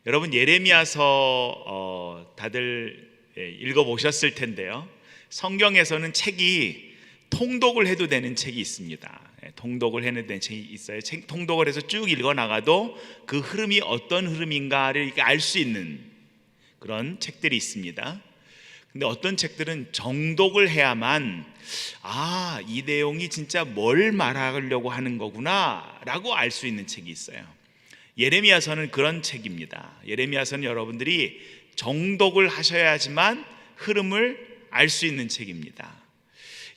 여러분 예레미야서 다들 읽어보셨을 텐데요. 성경에서는 책이 통독을 해도 되는 책이 있습니다. 통독을 해도 되는 책이 있어요. 통독을 해서 쭉 읽어나가도 그 흐름이 어떤 흐름인가를 알 수 있는 그런 책들이 있습니다. 근데 어떤 책들은 정독을 해야만 이 내용이 진짜 뭘 말하려고 하는 거구나 라고 알 수 있는 책이 있어요. 예레미야서는 그런 책입니다. 예레미야서는 여러분들이 정독을 하셔야지만 흐름을 알 수 있는 책입니다.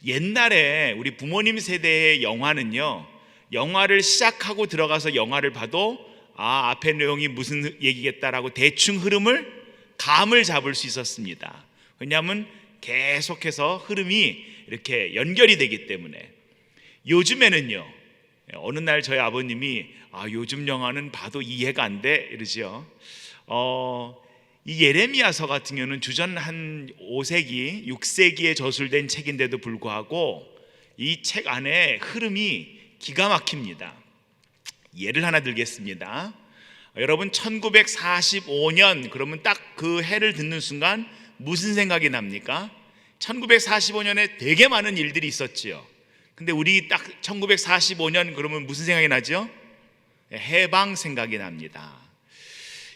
옛날에 우리 부모님 세대의 영화는요, 영화를 시작하고 들어가서 영화를 봐도 앞에 내용이 무슨 얘기겠다라고 대충 흐름을 감을 잡을 수 있었습니다. 왜냐하면 계속해서 흐름이 이렇게 연결이 되기 때문에. 요즘에는요, 어느 날 저희 아버님이 요즘 영화는 봐도 이해가 안 돼 이러죠. 이 예레미야서 같은 경우는 주전 한 5세기, 6세기에 저술된 책인데도 불구하고 이 책 안에 흐름이 기가 막힙니다. 예를 하나 들겠습니다. 여러분 1945년 그러면 딱 그 해를 듣는 순간 무슨 생각이 납니까? 1945년에 되게 많은 일들이 있었지요. 근데 우리 딱 1945년 그러면 무슨 생각이 나죠? 해방 생각이 납니다.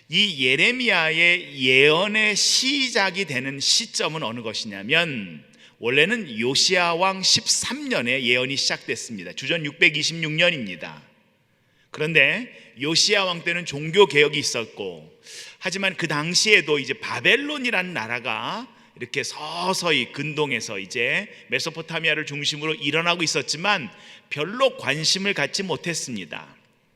이 예레미야의 예언의 시작이 되는 시점은 어느 것이냐면 원래는 요시야 왕 13년에 예언이 시작됐습니다. 주전 626년입니다. 그런데 요시야 왕 때는 종교 개혁이 있었고, 하지만 그 당시에도 이제 바벨론이라는 나라가 이렇게 서서히 근동에서 이제 메소포타미아를 중심으로 일어나고 있었지만 별로 관심을 갖지 못했습니다.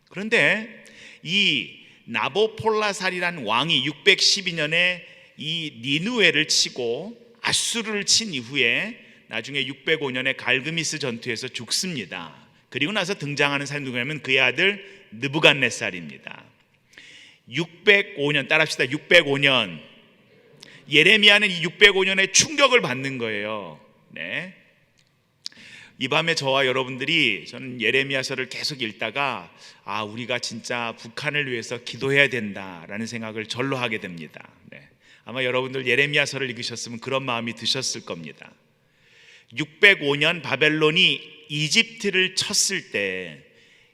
그런데 이 나보폴라살이라는 왕이 612년에 이 니누에를 치고 아수르를 친 이후에 나중에 605년에 갈그미스 전투에서 죽습니다. 그리고 나서 등장하는 사람이 누구냐면 그의 아들 느부갓네살입니다. 605년 따라합시다. 605년. 예레미야는 이 605년에 충격을 받는 거예요. 네. 이 밤에 저와 여러분들이, 저는 예레미야서를 계속 읽다가 우리가 진짜 북한을 위해서 기도해야 된다라는 생각을 절로 하게 됩니다. 네. 아마 여러분들 예레미야서를 읽으셨으면 그런 마음이 드셨을 겁니다. 605년 바벨론이 이집트를 쳤을 때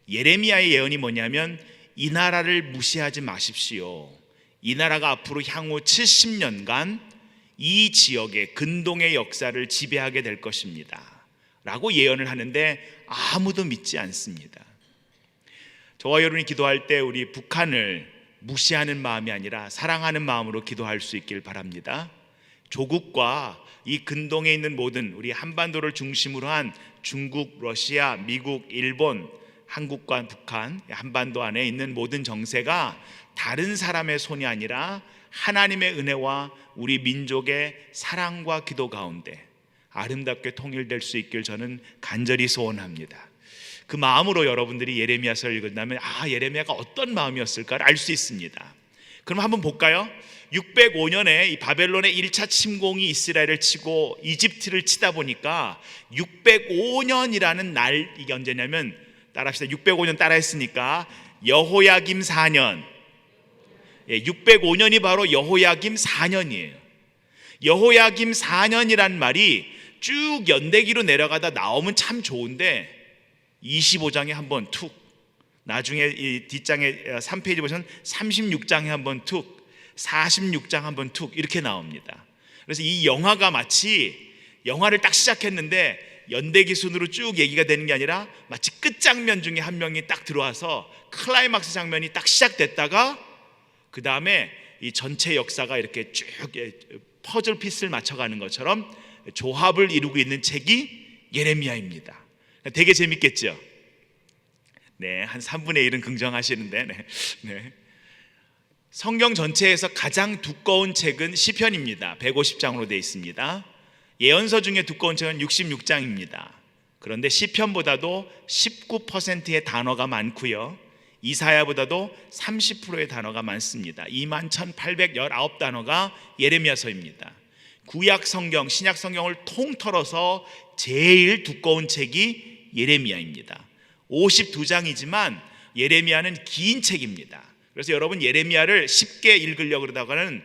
예레미야의 예언이 뭐냐면 이 나라를 무시하지 마십시오. 이 나라가 앞으로 향후 70년간 이 지역의 근동의 역사를 지배하게 될 것입니다 라고 예언을 하는데 아무도 믿지 않습니다. 저와 여러분이 기도할 때 우리 북한을 무시하는 마음이 아니라 사랑하는 마음으로 기도할 수 있길 바랍니다. 조국과 이 근동에 있는 모든 우리 한반도를 중심으로 한 중국, 러시아, 미국, 일본, 한국과 북한, 한반도 안에 있는 모든 정세가 다른 사람의 손이 아니라 하나님의 은혜와 우리 민족의 사랑과 기도 가운데 아름답게 통일될 수 있길 저는 간절히 소원합니다. 그 마음으로 여러분들이 예레미야서를 읽는다면 예레미야가 어떤 마음이었을까를 알 수 있습니다. 그럼 한번 볼까요? 605년에 이 바벨론의 1차 침공이 이스라엘을 치고 이집트를 치다 보니까 605년이라는 날, 이게 언제냐면 따라합시다. 605년 따라했으니까 여호야김 4년. 605년이 바로 여호야김 4년이에요. 여호야김 4년이란 말이 쭉 연대기로 내려가다 나오면 참 좋은데 25장에 한번 툭, 나중에 이 뒷장에 3페이지 보시면 36장에 한번 툭, 46장 한번 툭 이렇게 나옵니다. 그래서 이 영화가 마치 영화를 딱 시작했는데 연대기 순으로 쭉 얘기가 되는 게 아니라 마치 끝장면 중에 한 명이 딱 들어와서 클라이막스 장면이 딱 시작됐다가 그 다음에 이 전체 역사가 이렇게 쭉 퍼즐 피스를 맞춰가는 것처럼 조합을 이루고 있는 책이 예레미야입니다. 되게 재밌겠죠? 네, 한 3분의 1은 긍정하시는데 네. 성경 전체에서 가장 두꺼운 책은 시편입니다. 150장으로 되어 있습니다. 예언서 중에 두꺼운 책은 66장입니다. 그런데 시편보다도 19%의 단어가 많고요, 이사야보다도 30%의 단어가 많습니다. 21,819단어가 예레미야서입니다. 구약 성경, 신약 성경을 통틀어서 제일 두꺼운 책이 예레미야입니다. 52장이지만 예레미야는 긴 책입니다. 그래서 여러분 예레미야를 쉽게 읽으려고 그러다가는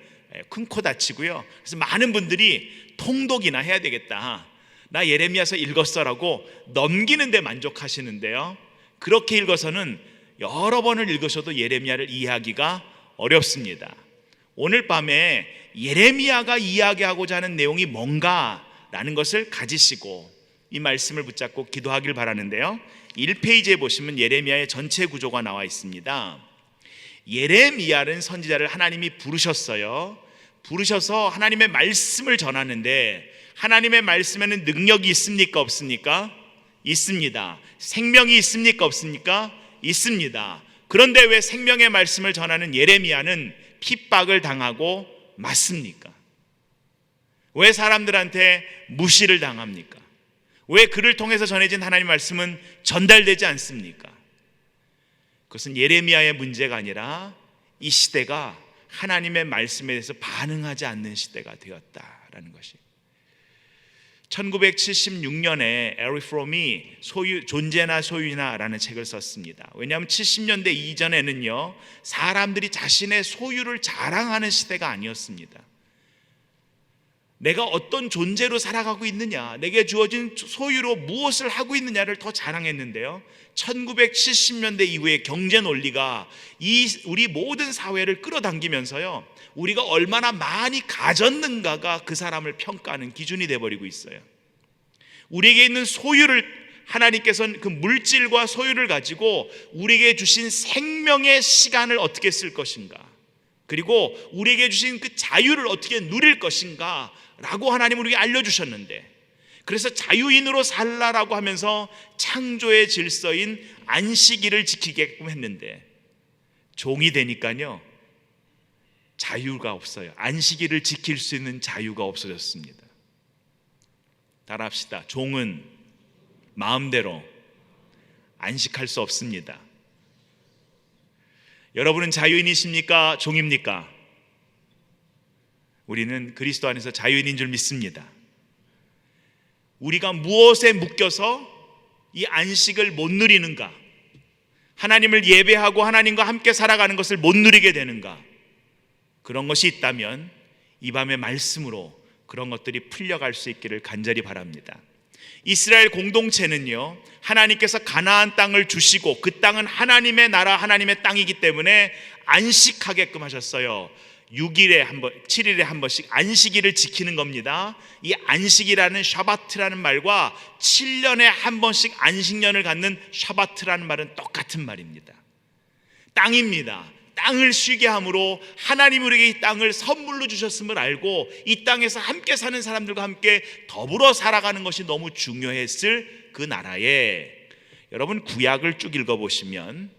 큰 코 다치고요. 그래서 많은 분들이 통독이나 해야 되겠다, 나 예레미야서 읽었어라고 넘기는 데 만족하시는데요, 그렇게 읽어서는 여러 번을 읽으셔도 예레미야를 이해하기가 어렵습니다. 오늘 밤에 예레미야가 이야기하고자 하는 내용이 뭔가라는 것을 가지시고 이 말씀을 붙잡고 기도하길 바라는데요, 1페이지에 보시면 예레미야의 전체 구조가 나와 있습니다. 예레미야는 선지자를 하나님이 부르셔서 하나님의 말씀을 전하는데, 하나님의 말씀에는 능력이 있습니까 없습니까? 있습니다. 생명이 있습니까 없습니까? 있습니다. 그런데 왜 생명의 말씀을 전하는 예레미야는 핍박을 당하고 맞습니까? 왜 사람들한테 무시를 당합니까? 왜 그를 통해서 전해진 하나님의 말씀은 전달되지 않습니까? 그것은 예레미야의 문제가 아니라 이 시대가 하나님의 말씀에 대해서 반응하지 않는 시대가 되었다라는 것이. 1976년에 에릭 프롬이 존재나 소유나라는 책을 썼습니다. 왜냐하면 70년대 이전에는요, 사람들이 자신의 소유를 자랑하는 시대가 아니었습니다. 내가 어떤 존재로 살아가고 있느냐, 내게 주어진 소유로 무엇을 하고 있느냐를 더 자랑했는데요, 1970년대 이후에 경제 논리가 우리 모든 사회를 끌어당기면서요, 우리가 얼마나 많이 가졌는가가 그 사람을 평가하는 기준이 되어버리고 있어요. 우리에게 있는 소유를, 하나님께서는 그 물질과 소유를 가지고 우리에게 주신 생명의 시간을 어떻게 쓸 것인가, 그리고 우리에게 주신 그 자유를 어떻게 누릴 것인가 라고 하나님은 우리에게 알려주셨는데, 그래서 자유인으로 살라라고 하면서 창조의 질서인 안식일을 지키게끔 했는데, 종이 되니까요 자유가 없어요. 안식일을 지킬 수 있는 자유가 없어졌습니다. 따라합시다. 종은 마음대로 안식할 수 없습니다. 여러분은 자유인이십니까? 종입니까? 우리는 그리스도 안에서 자유인인 줄 믿습니다. 우리가 무엇에 묶여서 이 안식을 못 누리는가, 하나님을 예배하고 하나님과 함께 살아가는 것을 못 누리게 되는가, 그런 것이 있다면 이 밤의 말씀으로 그런 것들이 풀려갈 수 있기를 간절히 바랍니다. 이스라엘 공동체는요, 하나님께서 가나안 땅을 주시고 그 땅은 하나님의 나라, 하나님의 땅이기 때문에 안식하게끔 하셨어요. 6일에 한 번, 7일에 한 번씩 안식일을 지키는 겁니다. 이 안식이라는 샤바트라는 말과 7년에 한 번씩 안식년을 갖는 샤바트라는 말은 똑같은 말입니다. 땅입니다. 땅을 쉬게 함으로 하나님 우리에게 이 땅을 선물로 주셨음을 알고 이 땅에서 함께 사는 사람들과 함께 더불어 살아가는 것이 너무 중요했을 그 나라에, 여러분 구약을 쭉 읽어보시면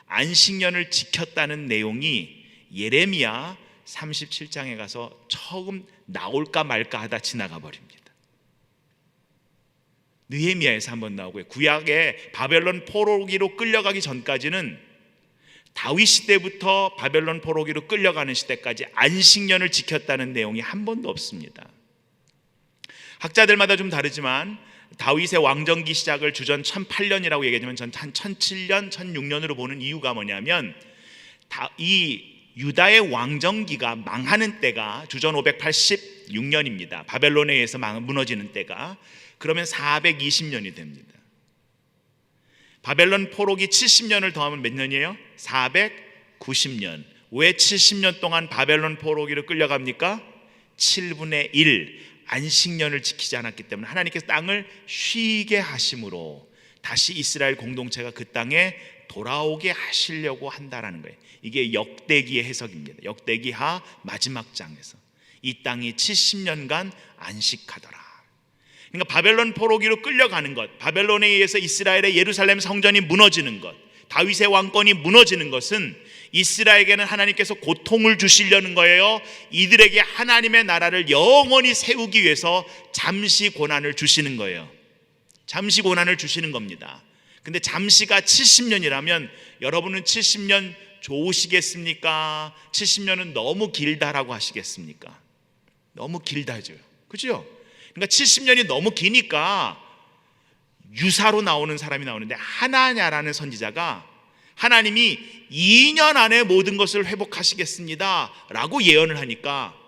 안식년을 지켰다는 내용이 예레미야 37장에 가서 처음 나올까 말까 하다 지나가 버립니다. 느헤미야에서 한번 나오고요, 구약에 바벨론 포로기로 끌려가기 전까지는 다윗 시대부터 바벨론 포로기로 끌려가는 시대까지 안식년을 지켰다는 내용이 한 번도 없습니다. 학자들마다 좀 다르지만 다윗의 왕정기 시작을 주전 1008년이라고 얘기하지만 전 한 1007년, 1006년으로 보는 이유가 뭐냐면, 이 유다의 왕정기가 망하는 때가 주전 586년입니다. 바벨론에 의해서 무너지는 때가. 그러면 420년이 됩니다. 바벨론 포로기 70년을 더하면 몇 년이에요? 490년. 왜 70년 동안 바벨론 포로기로 끌려갑니까? 7분의 1 안식년을 지키지 않았기 때문에 하나님께서 땅을 쉬게 하심으로 다시 이스라엘 공동체가 그 땅에 돌아오게 하시려고 한다라는 거예요. 이게 역대기의 해석입니다. 역대기하 마지막 장에서 이 땅이 70년간 안식하더라. 그러니까 바벨론 포로기로 끌려가는 것, 바벨론에 의해서 이스라엘의 예루살렘 성전이 무너지는 것, 다윗의 왕권이 무너지는 것은 이스라엘에게는 하나님께서 고통을 주시려는 거예요. 이들에게 하나님의 나라를 영원히 세우기 위해서 잠시 고난을 주시는 거예요. 잠시 고난을 주시는 겁니다. 근데 잠시가 70년이라면 여러분은 70년 좋으시겠습니까? 70년은 너무 길다라고 하시겠습니까? 너무 길다죠. 그죠? 그러니까 70년이 너무 기니까 유사로 나오는 사람이 나오는데, 하나냐라는 선지자가 하나님이 2년 안에 모든 것을 회복하시겠습니다 라고 예언을 하니까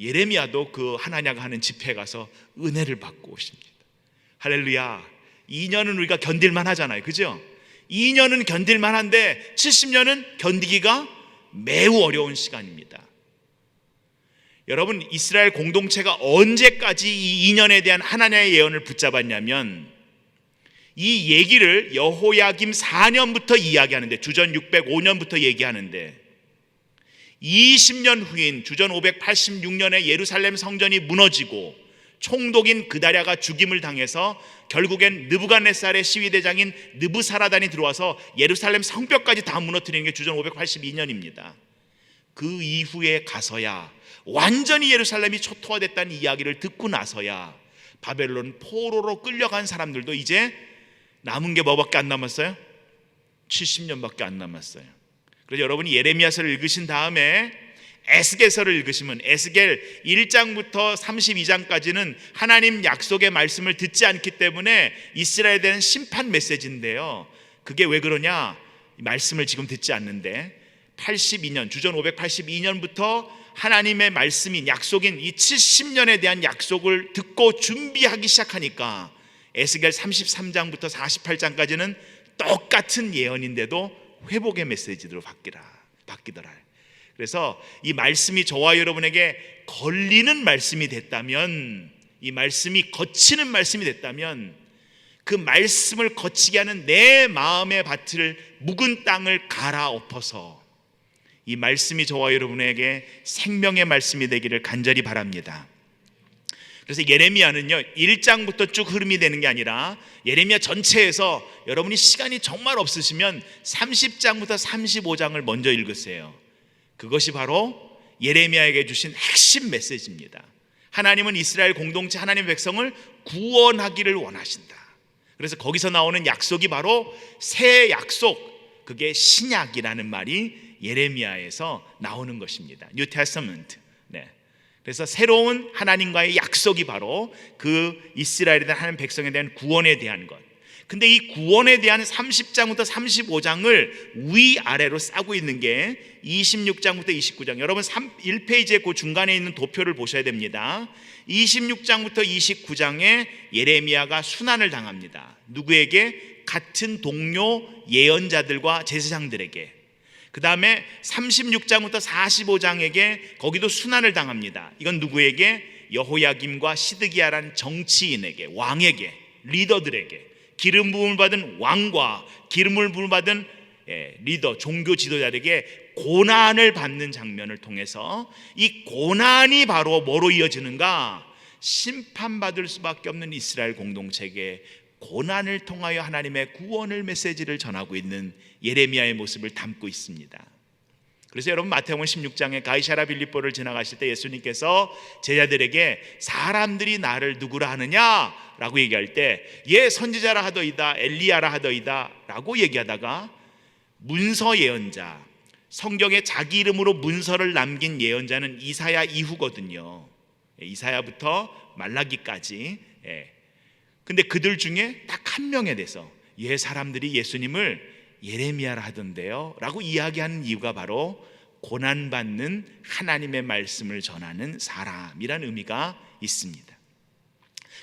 예레미야도 그 하나냐가 하는 집회에 가서 은혜를 받고 오십니다. 할렐루야. 2년은 우리가 견딜만 하잖아요, 그죠? 2년은 견딜만 한데 70년은 견디기가 매우 어려운 시간입니다. 여러분, 이스라엘 공동체가 언제까지 이 2년에 대한 하나냐의 예언을 붙잡았냐면, 이 얘기를 여호야김 4년부터 이야기하는데, 주전 605년부터 얘기하는데 20년 후인 주전 586년에 예루살렘 성전이 무너지고 총독인 그다랴가 죽임을 당해서 결국엔 느부갓네살의 시위대장인 느부사라단이 들어와서 예루살렘 성벽까지 다 무너뜨리는 게 주전 582년입니다. 그 이후에 가서야 완전히 예루살렘이 초토화됐다는 이야기를 듣고 나서야 바벨론 포로로 끌려간 사람들도 이제 남은 게 뭐밖에 안 남았어요? 70년밖에 안 남았어요. 그래서 여러분이 예레미야서를 읽으신 다음에 에스겔서를 읽으시면 에스겔 1장부터 32장까지는 하나님 약속의 말씀을 듣지 않기 때문에 이스라엘에 대한 심판 메시지인데요, 그게 왜 그러냐? 말씀을 지금 듣지 않는데 82년, 주전 582년부터 하나님의 말씀인 약속인 이 70년에 대한 약속을 듣고 준비하기 시작하니까 에스겔 33장부터 48장까지는 똑같은 예언인데도 회복의 메시지로 바뀌더라. 그래서 이 말씀이 저와 여러분에게 걸리는 말씀이 됐다면, 이 말씀이 거치는 말씀이 됐다면, 그 말씀을 거치게 하는 내 마음의 밭을, 묵은 땅을 갈아엎어서 이 말씀이 저와 여러분에게 생명의 말씀이 되기를 간절히 바랍니다. 그래서 예레미야는요, 1장부터 쭉 흐름이 되는 게 아니라 예레미야 전체에서 여러분이 시간이 정말 없으시면 30장부터 35장을 먼저 읽으세요. 그것이 바로 예레미야에게 주신 핵심 메시지입니다. 하나님은 이스라엘 공동체 하나님의 백성을 구원하기를 원하신다. 그래서 거기서 나오는 약속이 바로 새 약속, 그게 신약이라는 말이 예레미야에서 나오는 것입니다. New Testament. 네. 그래서 새로운 하나님과의 약속이 바로 그 이스라엘에 대한 하나님 백성에 대한 구원에 대한 것. 근데 이 구원에 대한 30장부터 35장을 위아래로 싸고 있는 게 26장부터 29장. 여러분 1페이지에 그 중간에 있는 도표를 보셔야 됩니다. 26장부터 29장에 예레미야가 순환을 당합니다. 누구에게? 같은 동료 예언자들과 제사장들에게. 그 다음에 36장부터 45장에게 거기도 순환을 당합니다. 이건 누구에게? 여호야김과 시드기야라는 정치인에게, 왕에게, 리더들에게, 기름 부음을 받은 왕과 기름을 부음을 받은 리더, 종교 지도자들에게 고난을 받는 장면을 통해서 이 고난이 바로 뭐로 이어지는가? 심판받을 수밖에 없는 이스라엘 공동체에게 고난을 통하여 하나님의 구원을 메시지를 전하고 있는 예레미야의 모습을 담고 있습니다. 그래서 여러분 마태복음 16장에 가이사랴 빌립보를 지나가실 때 예수님께서 제자들에게 사람들이 나를 누구라 하느냐라고 얘기할 때 선지자라 하더이다, 엘리야라 하더이다 라고 얘기하다가 문서 예언자, 성경에 자기 이름으로 문서를 남긴 예언자는 이사야 이후거든요. 이사야부터 말라기까지. 근데 그들 중에 딱 한 명에 대해서 사람들이 예수님을 예레미야라 하던데요 라고 이야기하는 이유가 바로 고난받는 하나님의 말씀을 전하는 사람이라는 의미가 있습니다.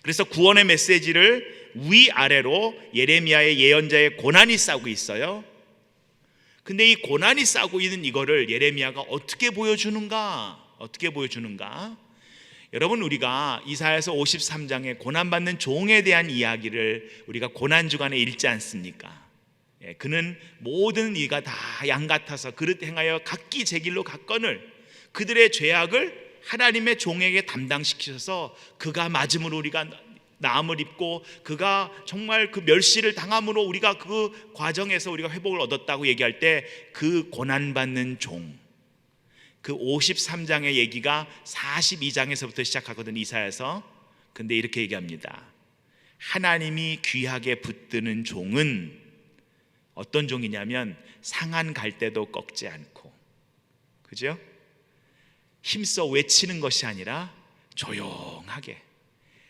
그래서 구원의 메시지를 위아래로 예레미야의 예언자의 고난이 싸고 있어요. 근데 이 고난이 싸고 있는 이거를 예레미야가 어떻게 보여주는가? 여러분, 우리가 이사야서 53장에 고난받는 종에 대한 이야기를 우리가 고난주간에 읽지 않습니까? 그는 모든 이가 다 양 같아서 그릇 행하여 각기 제 길로 갔거늘 그들의 죄악을 하나님의 종에게 담당시키셔서 그가 맞음으로 우리가 나음을 입고 그가 정말 그 멸시를 당함으로 우리가 그 과정에서 우리가 회복을 얻었다고 얘기할 때 그 고난받는 종, 그 53장의 얘기가 42장에서부터 시작하거든요, 이사야서. 근데 이렇게 얘기합니다. 하나님이 귀하게 붙드는 종은 어떤 종이냐면 상한 갈대도 꺾지 않고, 그죠? 힘써 외치는 것이 아니라 조용하게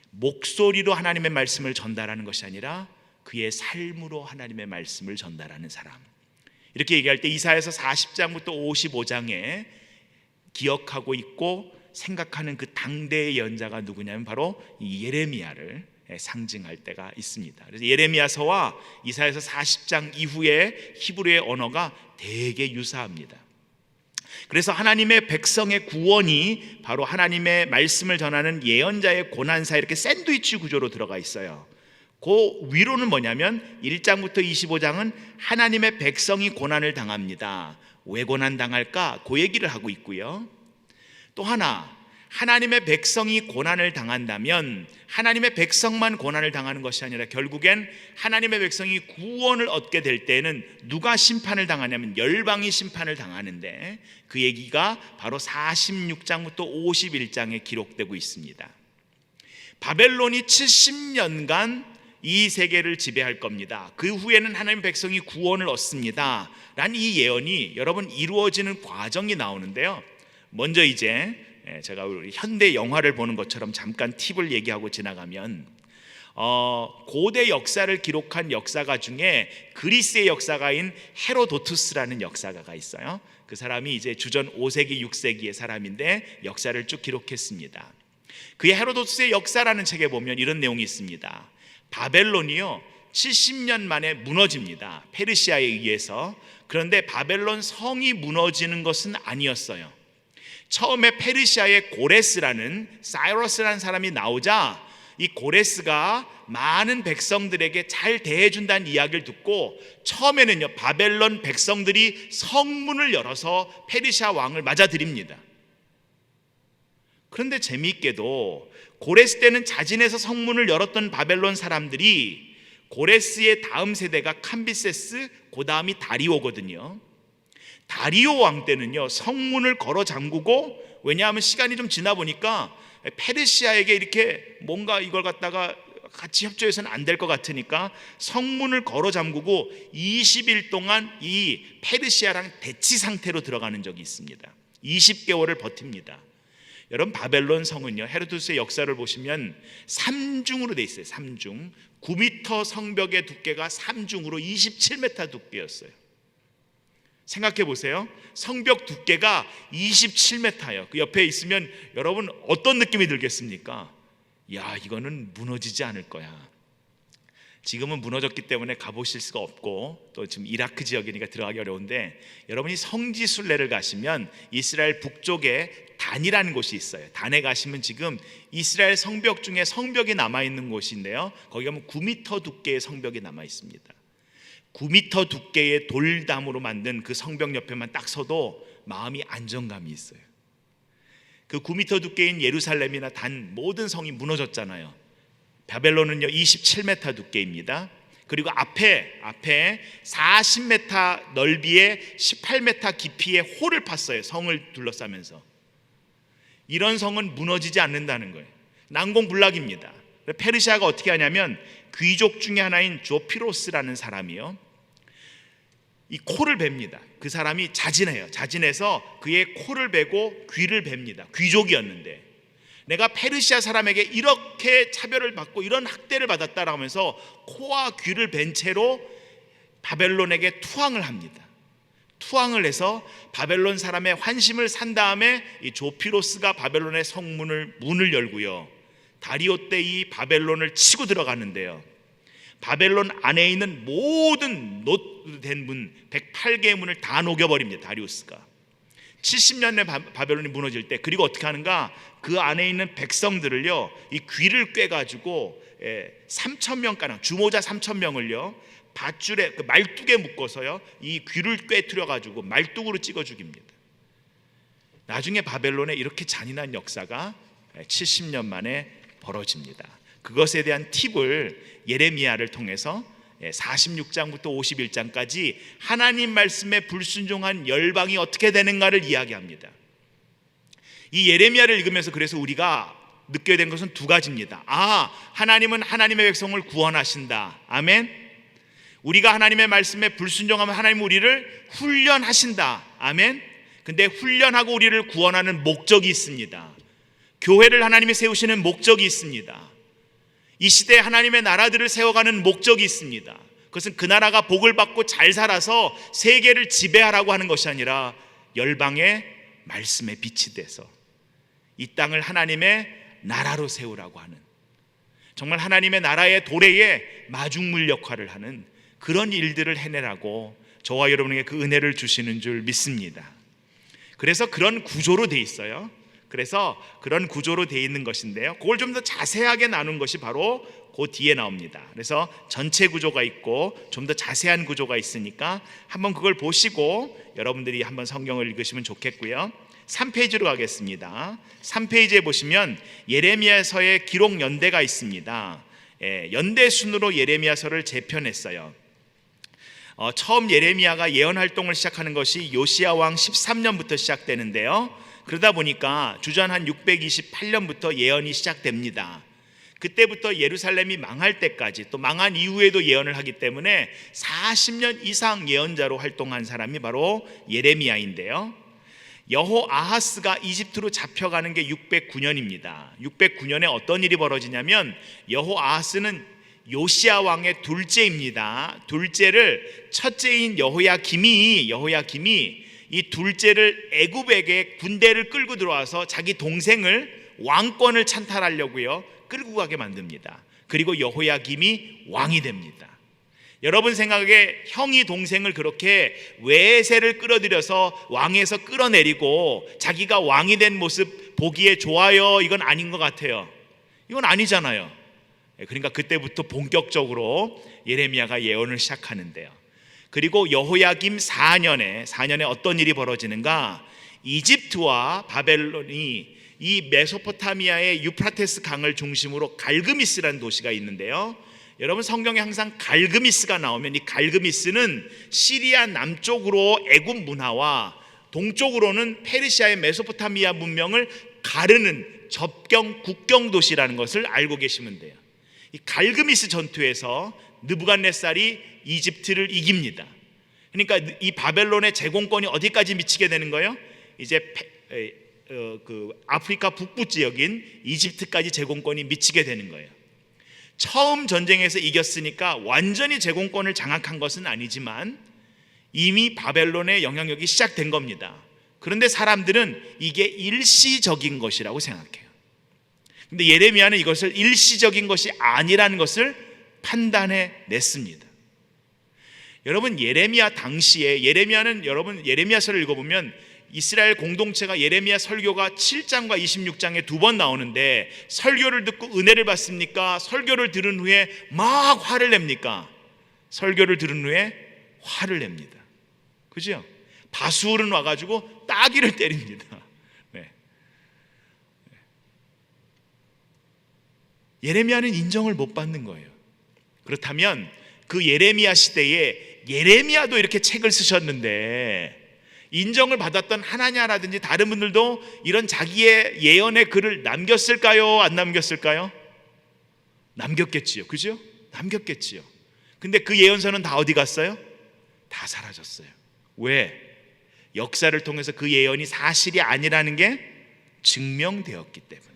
목소리로 하나님의 말씀을 전달하는 것이 아니라 그의 삶으로 하나님의 말씀을 전달하는 사람. 이렇게 얘기할 때 이사야서 40장부터 55장에 기억하고 있고 생각하는 그 당대의 연자가 누구냐면 바로 이 예레미야를 상징할 때가 있습니다. 그래서 예레미야서와 이사야서 40장 이후의 히브리의 언어가 되게 유사합니다. 그래서 하나님의 백성의 구원이 바로 하나님의 말씀을 전하는 예언자의 고난사, 이렇게 샌드위치 구조로 들어가 있어요. 그 위로는 뭐냐면 1장부터 25장은 하나님의 백성이 고난을 당합니다. 왜 고난 당할까? 그 얘기를 하고 있고요. 또 하나, 하나님의 백성이 고난을 당한다면 하나님의 백성만 고난을 당하는 것이 아니라 결국엔 하나님의 백성이 구원을 얻게 될 때는 누가 심판을 당하냐면 열방이 심판을 당하는데, 그 얘기가 바로 46장부터 51장에 기록되고 있습니다. 바벨론이 70년간 이 세계를 지배할 겁니다. 그 후에는 하나님의 백성이 구원을 얻습니다 라는 이 예언이 여러분 이루어지는 과정이 나오는데요. 먼저 이제 제가 우리 현대 영화를 보는 것처럼 잠깐 팁을 얘기하고 지나가면, 고대 역사를 기록한 역사가 중에 그리스의 역사가인 헤로도투스라는 역사가가 있어요. 그 사람이 이제 주전 5세기 6세기의 사람인데 역사를 쭉 기록했습니다. 그의 헤로도투스의 역사라는 책에 보면 이런 내용이 있습니다. 바벨론이요 70년 만에 무너집니다. 페르시아에 의해서. 그런데 바벨론 성이 무너지는 것은 아니었어요. 처음에 페르시아의 고레스라는 사이러스라는 사람이 나오자 이 고레스가 많은 백성들에게 잘 대해준다는 이야기를 듣고 처음에는요 바벨론 백성들이 성문을 열어서 페르시아 왕을 맞아들입니다. 그런데 재미있게도 고레스 때는 자진해서 성문을 열었던 바벨론 사람들이 고레스의 다음 세대가 캄비세스, 그 다음이 다리오거든요. 다리오 왕 때는요 성문을 걸어 잠그고, 왜냐하면 시간이 좀 지나 보니까 페르시아에게 이렇게 뭔가 이걸 갖다가 같이 협조해서는 안 될 것 같으니까 성문을 걸어 잠그고 20일 동안 이 페르시아랑 대치 상태로 들어가는 적이 있습니다. 20개월을 버팁니다. 여러분 바벨론 성은요 헤로도스의 역사를 보시면 3중으로 돼 있어요. 3중. 9m 성벽의 두께가 3중으로 27m 두께였어요. 생각해 보세요. 성벽 두께가 27m예요. 그 옆에 있으면 여러분 어떤 느낌이 들겠습니까? 야, 이거는 무너지지 않을 거야. 지금은 무너졌기 때문에 가보실 수가 없고 또 지금 이라크 지역이니까 들어가기 어려운데, 여러분이 성지 순례를 가시면 이스라엘 북쪽에 단이라는 곳이 있어요. 단에 가시면 지금 이스라엘 성벽 중에 성벽이 남아있는 곳인데요, 거기 가면 9m 두께의 성벽이 남아있습니다. 9m 두께의 돌담으로 만든 그 성벽 옆에만 딱 서도 마음이 안정감이 있어요. 그 9m 두께인 예루살렘이나 단 모든 성이 무너졌잖아요. 바벨론은요 27m 두께입니다. 그리고 앞에 40m 넓이에 18m 깊이의 홀을 팠어요. 성을 둘러싸면서. 이런 성은 무너지지 않는다는 거예요. 난공불락입니다. 페르시아가 어떻게 하냐면 귀족 중에 하나인 조피로스라는 사람이요, 이 코를 뱁니다. 그 사람이 자진해요. 자진해서 그의 코를 베고 귀를 뱁니다. 귀족이었는데 내가 페르시아 사람에게 이렇게 차별을 받고 이런 학대를 받았다라고 하면서 코와 귀를 벤 채로 바벨론에게 투항을 합니다. 투항을 해서 바벨론 사람의 환심을 산 다음에 이 조피로스가 바벨론의 문을 열고요, 다리오 때 이 바벨론을 치고 들어가는데요, 바벨론 안에 있는 모든 노된 문 108개의 문을 다 녹여버립니다. 다리우스가 70년에 바벨론이 무너질 때. 그리고 어떻게 하는가, 그 안에 있는 백성들을요 이 귀를 꿰가지고 3,000명가량 주모자 3,000명을요 밧줄에 그 말뚝에 묶어서요 이 귀를 꿰트려 가지고 말뚝으로 찍어 죽입니다. 나중에 바벨론에 이렇게 잔인한 역사가 70년 만에 벌어집니다. 그것에 대한 팁을 예레미야를 통해서 46장부터 51장까지 하나님 말씀에 불순종한 열방이 어떻게 되는가를 이야기합니다. 이 예레미야를 읽으면서 그래서 우리가 느껴야 되는 것은 두 가지입니다. 하나님은 하나님의 백성을 구원하신다. 아멘. 우리가 하나님의 말씀에 불순종하면 하나님 우리를 훈련하신다. 아멘. 근데 훈련하고 우리를 구원하는 목적이 있습니다. 교회를 하나님이 세우시는 목적이 있습니다. 이 시대에 하나님의 나라들을 세워가는 목적이 있습니다. 그것은 그 나라가 복을 받고 잘 살아서 세계를 지배하라고 하는 것이 아니라 열방의 말씀의 빛이 돼서 이 땅을 하나님의 나라로 세우라고 하는, 정말 하나님의 나라의 도래에 마중물 역할을 하는 그런 일들을 해내라고 저와 여러분에게 그 은혜를 주시는 줄 믿습니다. 그래서 그런 구조로 돼 있어요. 그래서 그런 구조로 돼 있는 것인데요, 그걸 좀 더 자세하게 나눈 것이 바로 그 뒤에 나옵니다. 그래서 전체 구조가 있고 좀 더 자세한 구조가 있으니까 한번 그걸 보시고 여러분들이 한번 성경을 읽으시면 좋겠고요. 3페이지로 가겠습니다. 3페이지에 보시면 예레미야서의 기록 연대가 있습니다. 연대 순으로 예레미야서를 재편했어요. 처음 예레미야가 예언 활동을 시작하는 것이 요시야 왕 13년부터 시작되는데요, 그러다 보니까 주전 한 628년부터 예언이 시작됩니다. 그때부터 예루살렘이 망할 때까지, 또 망한 이후에도 예언을 하기 때문에 40년 이상 예언자로 활동한 사람이 바로 예레미야인데요, 여호아하스가 이집트로 잡혀가는 게 609년입니다. 609년에 어떤 일이 벌어지냐면, 여호아하스는 요시야 왕의 둘째입니다. 둘째를 첫째인 여호야김이 이 둘째를 애굽에게 군대를 끌고 들어와서 자기 동생을 왕권을 찬탈하려고요 끌고 가게 만듭니다. 그리고 여호야김이 왕이 됩니다. 여러분 생각에 형이 동생을 그렇게 외세를 끌어들여서 왕에서 끌어내리고 자기가 왕이 된 모습 보기에 좋아요? 이건 아닌 것 같아요. 이건 아니잖아요. 그러니까 그때부터 본격적으로 예레미야가 예언을 시작하는데요. 그리고 여호야김 4년에 어떤 일이 벌어지는가? 이집트와 바벨론이 이 메소포타미아의 유프라테스 강을 중심으로 갈그미스라는 도시가 있는데요, 여러분 성경에 항상 갈그미스가 나오면 이 갈그미스는 시리아 남쪽으로 애굽 문화와 동쪽으로는 페르시아의 메소포타미아 문명을 가르는 접경 국경 도시라는 것을 알고 계시면 돼요. 이 갈그미스 전투에서 느부갓네살이 이집트를 이깁니다. 그러니까 이 바벨론의 제공권이 어디까지 미치게 되는 거예요? 이제 그 아프리카 북부 지역인 이집트까지 제공권이 미치게 되는 거예요. 처음 전쟁에서 이겼으니까 완전히 제공권을 장악한 것은 아니지만 이미 바벨론의 영향력이 시작된 겁니다. 그런데 사람들은 이게 일시적인 것이라고 생각해요. 근데 예레미야는 이것을 일시적인 것이 아니라는 것을 판단해 냈습니다. 여러분 예레미야 당시에, 여러분 예레미야서를 읽어보면 이스라엘 공동체가 예레미야 설교가 7장과 26장에 두 번 나오는데, 설교를 듣고 은혜를 받습니까? 설교를 들은 후에 막 화를 냅니까? 설교를 들은 후에 화를 냅니다. 그죠? 바수울은 와가지고 따귀를 때립니다. 네. 예레미야는 인정을 못 받는 거예요. 그렇다면 그 예레미야 시대에 예레미야도 이렇게 책을 쓰셨는데 인정을 받았던 하나냐라든지 다른 분들도 이런 자기의 예언의 글을 남겼을까요? 안 남겼을까요? 남겼겠지요. 그죠? 남겼겠지요. 근데 그 예언서는 다 어디 갔어요? 다 사라졌어요. 왜? 역사를 통해서 그 예언이 사실이 아니라는 게 증명되었기 때문에.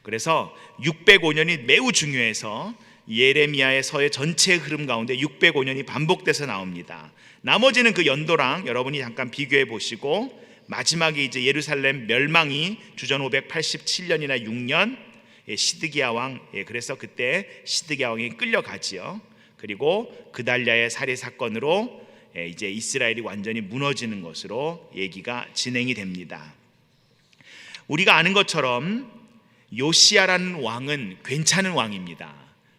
그래서 605년이 매우 중요해서 예레미야의 서의 전체 흐름 가운데 605년이 반복돼서 나옵니다. 나머지는 그 연도랑 여러분이 잠깐 비교해 보시고, 마지막에 이제 예루살렘 멸망이 주전 587년이나 6년 시드기야 왕, 그래서 그때 시드기야 왕이 끌려가지요. 그리고 그달랴의 살해 사건으로 이제 이스라엘이 완전히 무너지는 것으로 얘기가 진행이 됩니다. 우리가 아는 것처럼 요시야라는 왕은 괜찮은 왕입니다.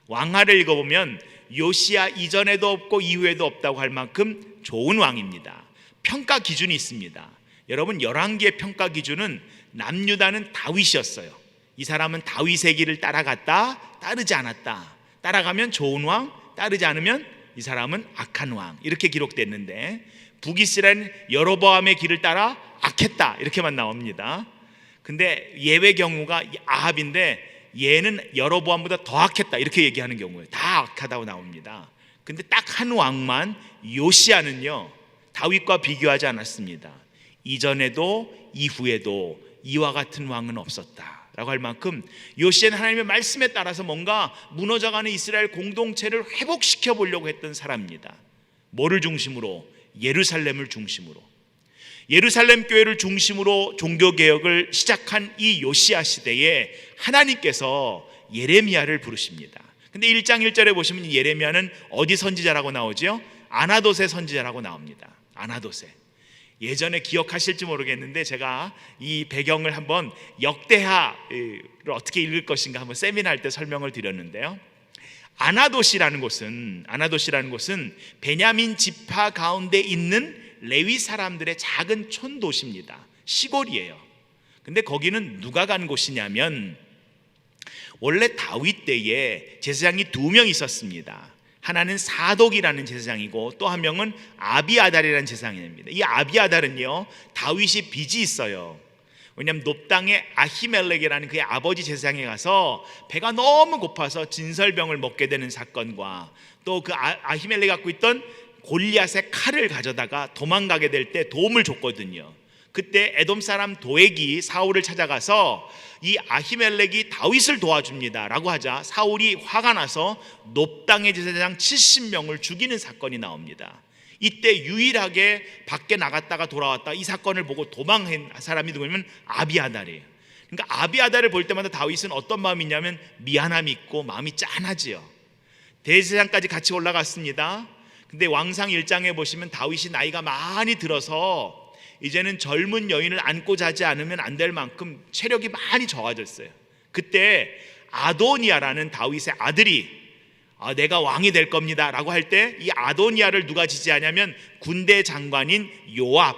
왕화를 읽어보면 요시야 이전에도 없고 이후에도 없다고 할 만큼 좋은 왕입니다. 평가 기준이 있습니다. 여러분 열왕기의 평가 기준은 남유다는 다윗이었어요. 이 사람은 다윗의 길을 따라갔다, 따르지 않았다. 따라가면 좋은 왕, 따르지 않으면 이 사람은 악한 왕, 이렇게 기록됐는데, 북이스라엘은 여로보암의 길을 따라 악했다, 이렇게만 나옵니다. 근데 예외 경우가 아합인데 얘는 여로보암보다 더 악했다, 이렇게 얘기하는 경우에 다 악하다고 나옵니다. 근데 딱 한 왕만, 요시야는요 다윗과 비교하지 않았습니다. 이전에도 이후에도 이와 같은 왕은 없었다 라고 할 만큼 요시야는 하나님의 말씀에 따라서 뭔가 무너져가는 이스라엘 공동체를 회복시켜 보려고 했던 사람입니다. 뭐를 중심으로? 예루살렘을 중심으로. 예루살렘 교회를 중심으로 종교개혁을 시작한 이 요시야 시대에 하나님께서 예레미야를 부르십니다. 근데 1장 1절에 보시면 예레미야는 어디 선지자라고 나오죠? 아나돗의 선지자라고 나옵니다. 아나돗의. 예전에 기억하실지 모르겠는데 제가 이 배경을 한번 역대하를 어떻게 읽을 것인가 한번 세미나 할 때 설명을 드렸는데요. 아나돗이라는 곳은 베냐민 지파 가운데 있는 레위 사람들의 작은 촌도시입니다. 시골이에요. 근데 거기는 누가 간 곳이냐면 원래 다윗 때에 제사장이 2명 있었습니다. 하나는 사독이라는 제사장이고 또 한 명은 아비아달이라는 제사장입니다. 이 아비아달은요 다윗이 빚이 있어요. 왜냐하면 높 땅의 아히멜렉이라는 그의 아버지 제사장에 가서 배가 너무 고파서 진설병을 먹게 되는 사건과 또 그 아히멜렉이 갖고 있던 골리앗의 칼을 가져다가 도망가게 될 때 도움을 줬거든요. 그때 에돔 사람 도액이 사울을 찾아가서 이 아히멜렉이 다윗을 도와줍니다 라고 하자 사울이 화가 나서 높 땅의 제사장 70명을 죽이는 사건이 나옵니다. 이때 유일하게 밖에 나갔다가 돌아왔다 이 사건을 보고 도망한 사람이 누구냐면 아비아달이에요. 그러니까 아비아달을 볼 때마다 다윗은 어떤 마음이 있냐면 미안함이 있고 마음이 짠하지요. 대제사장까지 같이 올라갔습니다. 근데 왕상 1장에 보시면 다윗이 나이가 많이 들어서 이제는 젊은 여인을 안고 자지 않으면 안 될 만큼 체력이 많이 저하졌어요. 그때 아도니아라는 다윗의 아들이 내가 왕이 될 겁니다 라고 할 때 이 아도니아를 누가 지지하냐면 군대 장관인 요압,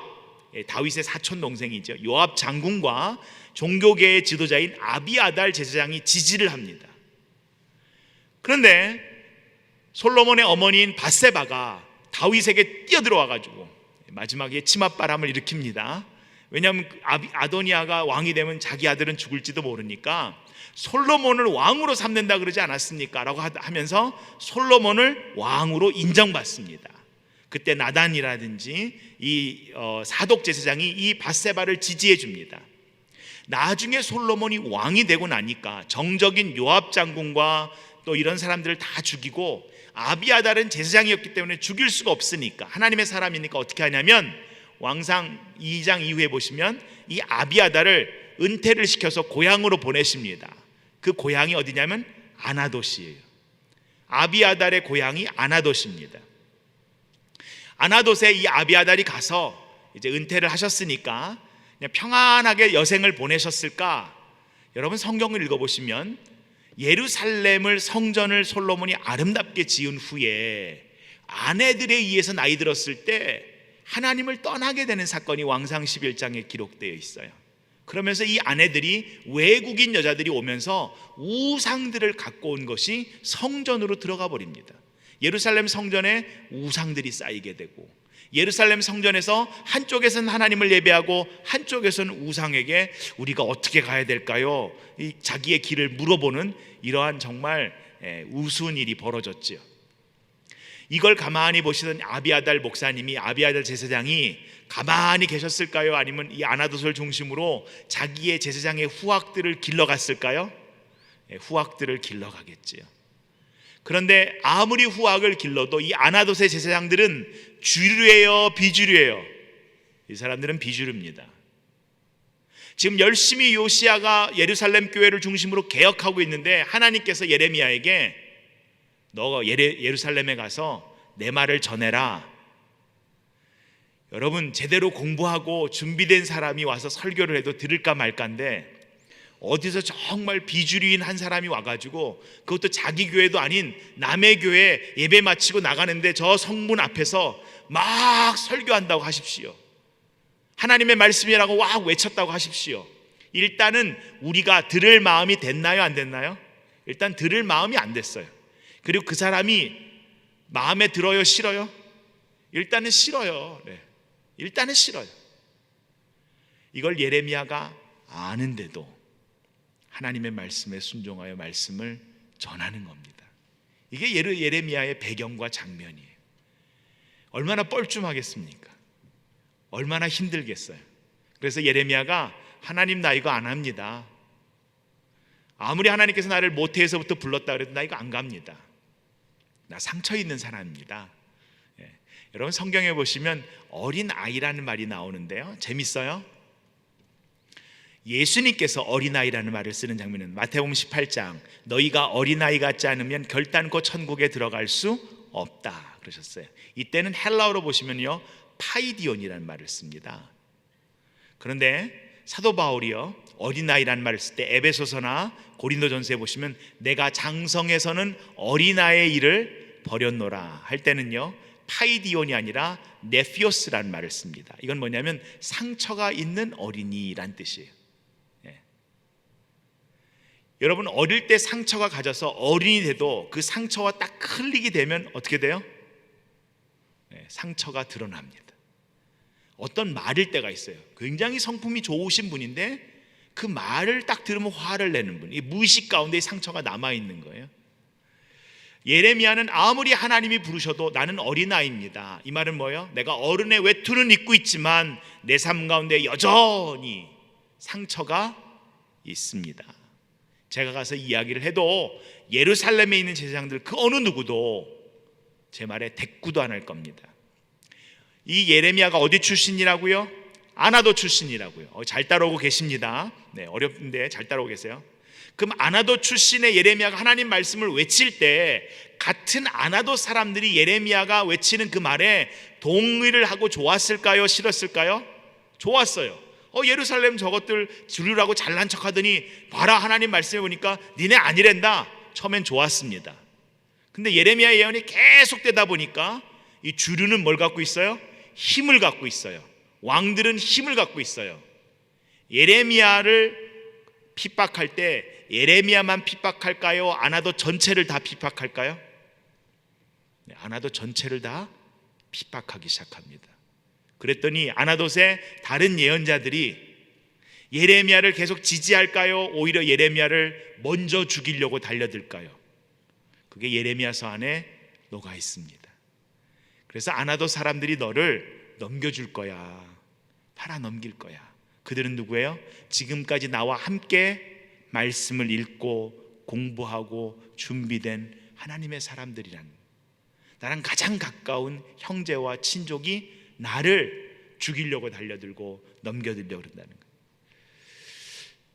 다윗의 사촌 동생이죠. 요압 장군과 종교계의 지도자인 아비아달 제사장이 지지를 합니다. 그런데 솔로몬의 어머니인 밧세바가 다윗에게 뛰어들어와 가지고 마지막에 치맛바람을 일으킵니다. 왜냐하면 아도니아가 왕이 되면 자기 아들은 죽을지도 모르니까 솔로몬을 왕으로 삼는다 그러지 않았습니까? 라고 하면서 솔로몬을 왕으로 인정받습니다. 그때 나단이라든지 이 사독 제사장이 이 밧세바를 지지해 줍니다. 나중에 솔로몬이 왕이 되고 나니까 정적인 요압 장군과 또 이런 사람들을 다 죽이고 아비아달은 제사장이었기 때문에 죽일 수가 없으니까 하나님의 사람이니까 어떻게 하냐면 왕상 2장 이후에 보시면 이 아비아달을 은퇴를 시켜서 고향으로 보내십니다. 그 고향이 어디냐면 아나돗이에요. 아비아달의 고향이 아나돗입니다. 아나돗에 이 아비아달이 가서 이제 은퇴를 하셨으니까 그냥 평안하게 여생을 보내셨을까? 여러분 성경을 읽어보시면 예루살렘을 성전을 솔로몬이 아름답게 지은 후에 아내들에 의해서 나이 들었을 때 하나님을 떠나게 되는 사건이 왕상 11장에 기록되어 있어요. 그러면서 이 아내들이 외국인 여자들이 오면서 우상들을 갖고 온 것이 성전으로 들어가 버립니다. 예루살렘 성전에 우상들이 쌓이게 되고 예루살렘 성전에서 한쪽에서는 하나님을 예배하고 한쪽에서는 우상에게 우리가 어떻게 가야 될까요? 자기의 길을 물어보는 이러한 정말 우스운 일이 벌어졌지요. 이걸 가만히 보시던 아비아달 목사님이 아비아달 제사장이 가만히 계셨을까요? 아니면 이 아나돗을 중심으로 자기의 제사장의 후학들을 길러갔을까요? 후학들을 길러가겠지요. 그런데 아무리 후학을 길러도 이 아나돗의 제사장들은 주류예요, 비주류예요? 이 사람들은 비주류입니다. 지금 열심히 요시야가 예루살렘 교회를 중심으로 개혁하고 있는데 하나님께서 예레미야에게 너 예루살렘에 가서 내 말을 전해라. 여러분 제대로 공부하고 준비된 사람이 와서 설교를 해도 들을까 말까인데 어디서 정말 비주류인 한 사람이 와가지고 그것도 자기 교회도 아닌 남의 교회 예배 마치고 나가는데 저 성문 앞에서 막 설교한다고 하십시오. 하나님의 말씀이라고 막 외쳤다고 하십시오. 일단은 우리가 들을 마음이 됐나요? 안 됐나요? 일단 들을 마음이 안 됐어요. 그리고 그 사람이 마음에 들어요? 싫어요? 일단은 싫어요. 네. 일단은 싫어요. 이걸 예레미야가 아는데도 하나님의 말씀에 순종하여 말씀을 전하는 겁니다. 이게 예레미야의 배경과 장면이에요. 얼마나 뻘쭘하겠습니까? 얼마나 힘들겠어요. 그래서 예레미야가 하나님 나 이거 안 합니다. 아무리 하나님께서 나를 모태에서부터 불렀다 그래도 나 이거 안 갑니다. 나 상처 있는 사람입니다. 여러분 성경에 보시면 어린 아이라는 말이 나오는데요, 재밌어요. 예수님께서 어린아이라는 말을 쓰는 장면은 마태복음 18장, 너희가 어린아이 같지 않으면 결단코 천국에 들어갈 수 없다 그러셨어요. 이때는 헬라어로 보시면요 파이디온이라는 말을 씁니다. 그런데 사도 바울이요 어린아이라는 말을 쓸 때 에베소서나 고린도전서에 보시면 내가 장성에서는 어린아이의 일을 버렸노라 할 때는요 파이디온이 아니라 네피오스라는 말을 씁니다. 이건 뭐냐면 상처가 있는 어린이란 뜻이에요. 여러분 어릴 때 상처가 가져서 어린이 돼도 그 상처와 딱 흘리게 되면 어떻게 돼요? 상처가 드러납니다. 어떤 말일 때가 있어요. 굉장히 성품이 좋으신 분인데 그 말을 딱 들으면 화를 내는 분, 이 무의식 가운데 상처가 남아있는 거예요. 예레미야는 아무리 하나님이 부르셔도 나는 어린아이입니다. 이 말은 뭐예요? 내가 어른의 외투는 입고 있지만 내 삶 가운데 여전히 상처가 있습니다. 제가 가서 이야기를 해도 예루살렘에 있는 제사장들 그 어느 누구도 제 말에 대꾸도 안 할 겁니다. 이 예레미야가 어디 출신이라고요? 아나도 출신이라고요. 잘 따라오고 계십니다. 네, 어렵는데 잘 따라오고 계세요. 그럼 아나도 출신의 예레미야가 하나님 말씀을 외칠 때 같은 아나도 사람들이 예레미야가 외치는 그 말에 동의를 하고 좋았을까요? 싫었을까요? 좋았어요. 예루살렘 저것들 주류라고 잘난 척하더니 봐라 하나님 말씀해 보니까 니네 아니랜다. 처음엔 좋았습니다. 근데 예레미야 예언이 계속 되다 보니까 이 주류는 뭘 갖고 있어요? 힘을 갖고 있어요. 왕들은 힘을 갖고 있어요. 예레미야를 핍박할 때 예레미야만 핍박할까요? 아나도 전체를 다 핍박할까요? 네, 아나도 전체를 다 핍박하기 시작합니다. 그랬더니 아나돗의 다른 예언자들이 예레미야를 계속 지지할까요? 오히려 예레미야를 먼저 죽이려고 달려들까요? 그게 예레미야서 안에 녹아 있습니다. 그래서 아나돗 사람들이 너를 넘겨줄 거야, 팔아 넘길 거야. 그들은 누구예요? 지금까지 나와 함께 말씀을 읽고 공부하고 준비된 하나님의 사람들이란, 나랑 가장 가까운 형제와 친족이 나를 죽이려고 달려들고 넘겨들려고 그런다는 거예요.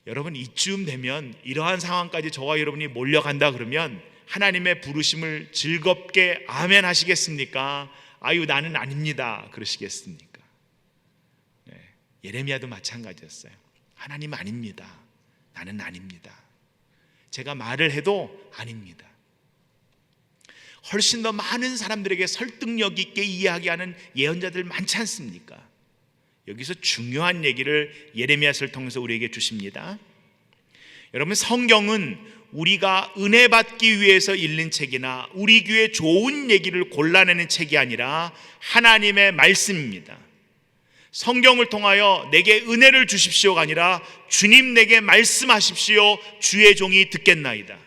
여러분 이쯤 되면 이러한 상황까지 저와 여러분이 몰려간다 그러면 하나님의 부르심을 즐겁게 아멘 하시겠습니까? 아유 나는 아닙니다 그러시겠습니까? 네, 예레미야도 마찬가지였어요. 하나님 아닙니다. 나는 아닙니다. 제가 말을 해도 아닙니다. 훨씬 더 많은 사람들에게 설득력 있게 이야기하는 예언자들 많지 않습니까? 여기서 중요한 얘기를 예레미야서를 통해서 우리에게 주십니다. 여러분 성경은 우리가 은혜 받기 위해서 읽는 책이나 우리 귀에 좋은 얘기를 골라내는 책이 아니라 하나님의 말씀입니다. 성경을 통하여 내게 은혜를 주십시오가 아니라 주님 내게 말씀하십시오. 주의 종이 듣겠나이다.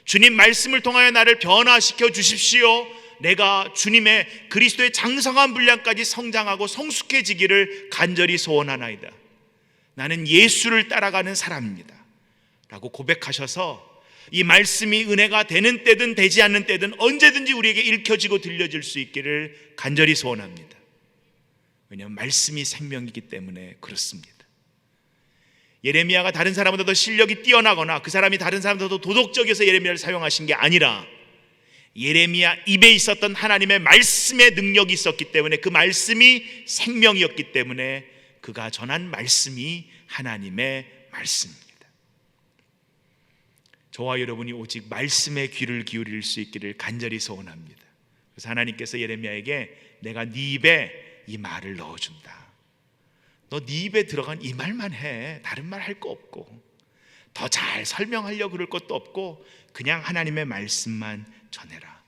주님 말씀을 통하여 나를 변화시켜 주십시오. 내가 주님의 그리스도의 장성한 분량까지 성장하고 성숙해지기를 간절히 소원하나이다. 나는 예수를 따라가는 사람입니다 라고 고백하셔서 이 말씀이 은혜가 되는 때든 되지 않는 때든 언제든지 우리에게 읽혀지고 들려질 수 있기를 간절히 소원합니다. 왜냐하면 말씀이 생명이기 때문에 그렇습니다. 예레미야가 다른 사람보다 더 실력이 뛰어나거나 그 사람이 다른 사람보다 더 도덕적이어서 예레미야를 사용하신 게 아니라 예레미야 입에 있었던 하나님의 말씀의 능력이 있었기 때문에, 그 말씀이 생명이었기 때문에 그가 전한 말씀이 하나님의 말씀입니다. 저와 여러분이 오직 말씀의 귀를 기울일 수 있기를 간절히 소원합니다. 그래서 하나님께서 예레미야에게 내가 네 입에 이 말을 넣어준다. 너 네 입에 들어간 이 말만 해. 다른 말 할 거 없고 더 잘 설명하려고 그럴 것도 없고 그냥 하나님의 말씀만 전해라.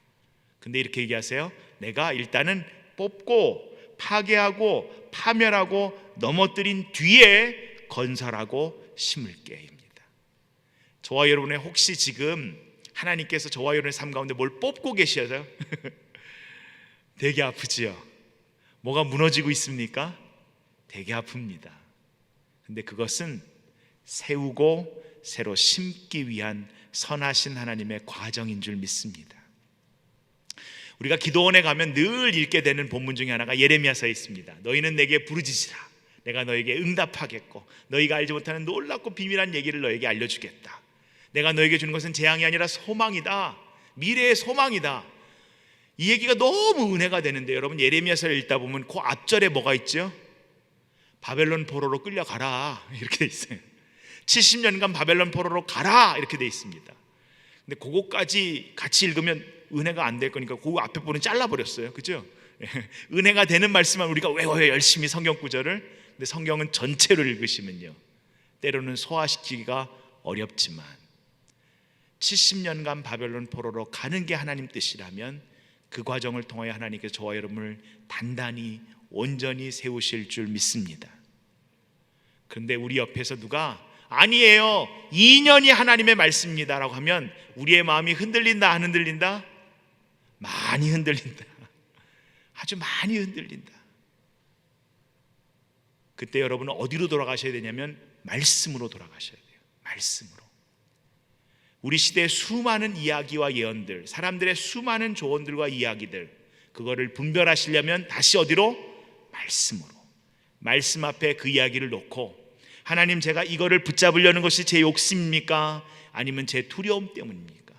근데 이렇게 얘기하세요. 내가 일단은 뽑고 파괴하고 파멸하고 넘어뜨린 뒤에 건설하고 심을게입니다. 저와 여러분의 혹시 지금 하나님께서 저와 여러분의 삶 가운데 뭘 뽑고 계셔서 되게 아프지요? 뭐가 무너지고 있습니까? 되게 아픕니다. 근데 그것은 세우고 새로 심기 위한 선하신 하나님의 과정인 줄 믿습니다. 우리가 기도원에 가면 늘 읽게 되는 본문 중에 하나가 예레미야서에 있습니다. 너희는 내게 부르짖으라. 내가 너에게 응답하겠고 너희가 알지 못하는 놀랍고 비밀한 얘기를 너에게 알려주겠다. 내가 너에게 주는 것은 재앙이 아니라 소망이다. 미래의 소망이다. 이 얘기가 너무 은혜가 되는데 여러분, 예레미야서를 읽다 보면 그 앞절에 뭐가 있죠? 바벨론 포로로 끌려가라 이렇게 돼 있어요. 70년간 바벨론 포로로 가라 이렇게 돼 있습니다. 근데 그거까지 같이 읽으면 은혜가 안 될 거니까 그 앞에 부분 잘라버렸어요. 그죠? 은혜가 되는 말씀만 우리가 외워요, 열심히 성경 구절을. 근데 성경은 전체를 읽으시면요, 때로는 소화시키기가 어렵지만 70년간 바벨론 포로로 가는 게 하나님 뜻이라면 그 과정을 통하여 하나님께서 저와 여러분을 단단히 온전히 세우실 줄 믿습니다. 그런데 우리 옆에서 누가 아니에요, 2년이 하나님의 말씀입니다 라고 하면 우리의 마음이 흔들린다 안 흔들린다? 많이 흔들린다. 아주 많이 흔들린다. 그때 여러분은 어디로 돌아가셔야 되냐면 말씀으로 돌아가셔야 돼요. 말씀으로. 우리 시대의 수많은 이야기와 예언들, 사람들의 수많은 조언들과 이야기들, 그거를 분별하시려면 다시 어디로? 말씀으로. 말씀 앞에 그 이야기를 놓고, 하나님, 제가 이거를 붙잡으려는 것이 제 욕심입니까? 아니면 제 두려움 때문입니까?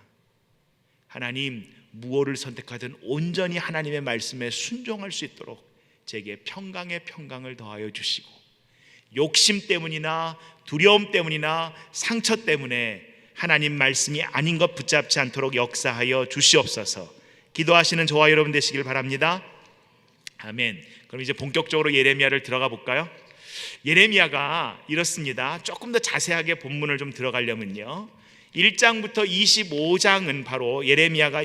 하나님, 무엇을 선택하든 온전히 하나님의 말씀에 순종할 수 있도록 제게 평강의 평강을 더하여 주시고, 욕심 때문이나 두려움 때문이나 상처 때문에 하나님 말씀이 아닌 것 붙잡지 않도록 역사하여 주시옵소서. 기도하시는 저와 여러분 되시길 바랍니다. 아멘. 그럼 이제 본격적으로 예레미야를 들어가 볼까요? 예레미야가 이렇습니다. 조금 더 자세하게 본문을 좀 들어가려면요, 1장부터 25장은 바로 예레미야가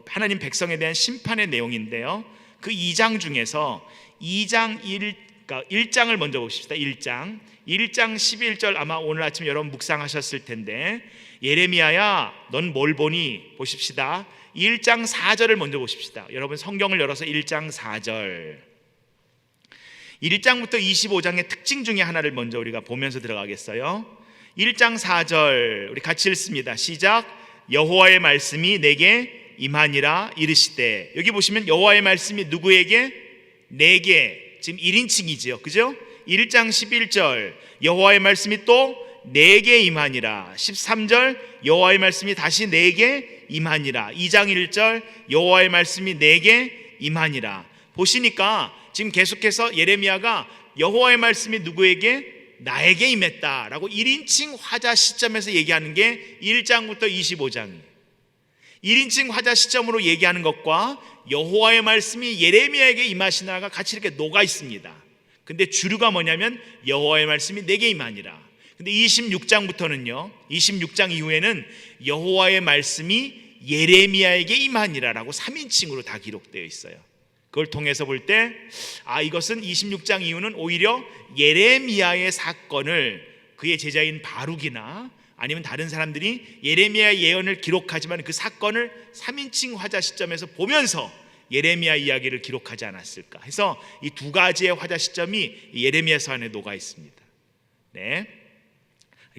하나님 백성에 대한 심판의 내용인데요, 그 2장 중에서 1장을 먼저 보십시다. 1장 11절, 아마 오늘 아침 여러분 묵상하셨을 텐데, 예레미야야 넌 뭘 보니? 보십시다. 1장 4절을 먼저 보십시다. 여러분 성경을 열어서 1장 4절, 1장부터 25장의 특징 중에 하나를 먼저 우리가 보면서 들어가겠어요. 1장 4절 우리 같이 읽습니다. 시작. 여호와의 말씀이 내게 임하니라 이르시되. 여기 보시면 여호와의 말씀이 누구에게? 내게. 지금 1인칭이지요, 그죠? 1장 11절 여호와의 말씀이 또 내게 임하니라. 13절 여호와의 말씀이 다시 내게 임하니라. 2장 1절 여호와의 말씀이 내게 임하니라. 보시니까 지금 계속해서 예레미야가 여호와의 말씀이 누구에게? 나에게 임했다라고 1인칭 화자 시점에서 얘기하는 게 1장부터 25장이에요. 1인칭 화자 시점으로 얘기하는 것과 여호와의 말씀이 예레미야에게 임하시나가 같이 이렇게 녹아 있습니다. 근데 주류가 뭐냐면 여호와의 말씀이 내게 임하니라. 근데 26장부터는요, 26장 이후에는 여호와의 말씀이 예레미야에게 임하니라라고 3인칭으로 다 기록되어 있어요. 그걸 통해서 볼 때, 이것은 26장 이후는 오히려 예레미야의 사건을 그의 제자인 바룩이나 아니면 다른 사람들이 예레미야의 예언을 기록하지만 그 사건을 3인칭 화자 시점에서 보면서 예레미야 이야기를 기록하지 않았을까 해서 이 두 가지의 화자 시점이 예레미야서 안에 녹아 있습니다. 네,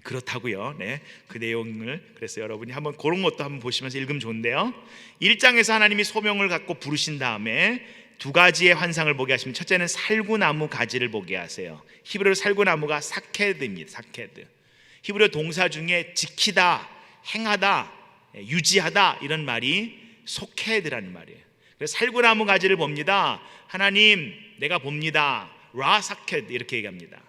그렇다고요. 네, 그 내용을 그래서 여러분이 한번 그런 것도 한번 보시면서 읽으면 좋은데요, 1장에서 하나님이 소명을 갖고 부르신 다음에 두 가지의 환상을 보게 하시면, 첫째는 살구나무 가지를 보게 하세요. 히브리어 살구나무가 사케드입니다. 사케드. 히브리어 동사 중에 지키다, 행하다, 유지하다 이런 말이 소케드라는 말이에요. 그래서 살구나무 가지를 봅니다. 하나님, 내가 봅니다. 라사케드 이렇게 얘기합니다.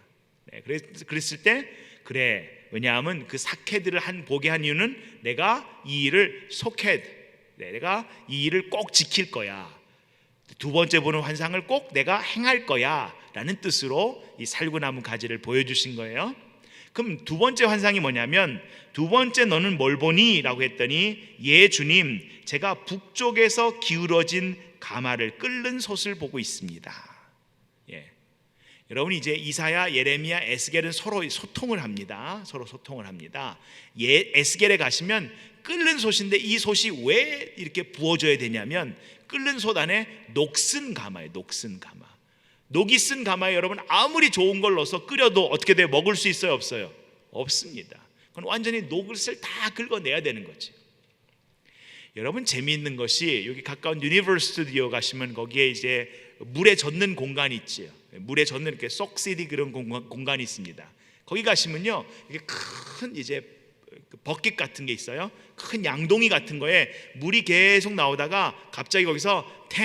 네, 그랬을 때 그래, 왜냐하면 그 사케드를 보게 한 이유는 내가 이 일을 소케드, 내가 이 일을 꼭 지킬 거야. 두 번째 보는 환상을 꼭 내가 행할 거야 라는 뜻으로 이 살구나무 가지를 보여주신 거예요. 그럼 두 번째 환상이 뭐냐면, 두 번째 너는 뭘 보니? 라고 했더니, 예 주님, 제가 북쪽에서 기울어진 가마를 끓는 솥을 보고 있습니다. 예. 여러분, 이제 이사야, 예레미야, 에스겔은 서로 소통을 합니다. 서로 소통을 합니다. 에스겔에 가시면 끓는 솥인데 이 솥이 왜 이렇게 부어져야 되냐면, 끓는 솥 안에 녹슨 가마예요. 녹슨 가마. 녹이 쓴 가마에 여러분 아무리 좋은 걸 넣어서 끓여도 어떻게 돼요? 먹을 수 있어요? 없어요? 없습니다. 그건 완전히 녹을 다 긁어내야 되는 거지. 여러분 재미있는 것이 여기 가까운 유니버스 스튜디오 가시면 거기에 이제 물에 젖는 공간이 있지요. 물에 젖는 이렇게 쏙시디 그런 공간이 있습니다. 거기 가시면요, 이게 큰 이제 버킷 같은 게 있어요. 큰 양동이 같은 거에 물이 계속 나오다가 갑자기 거기서 10,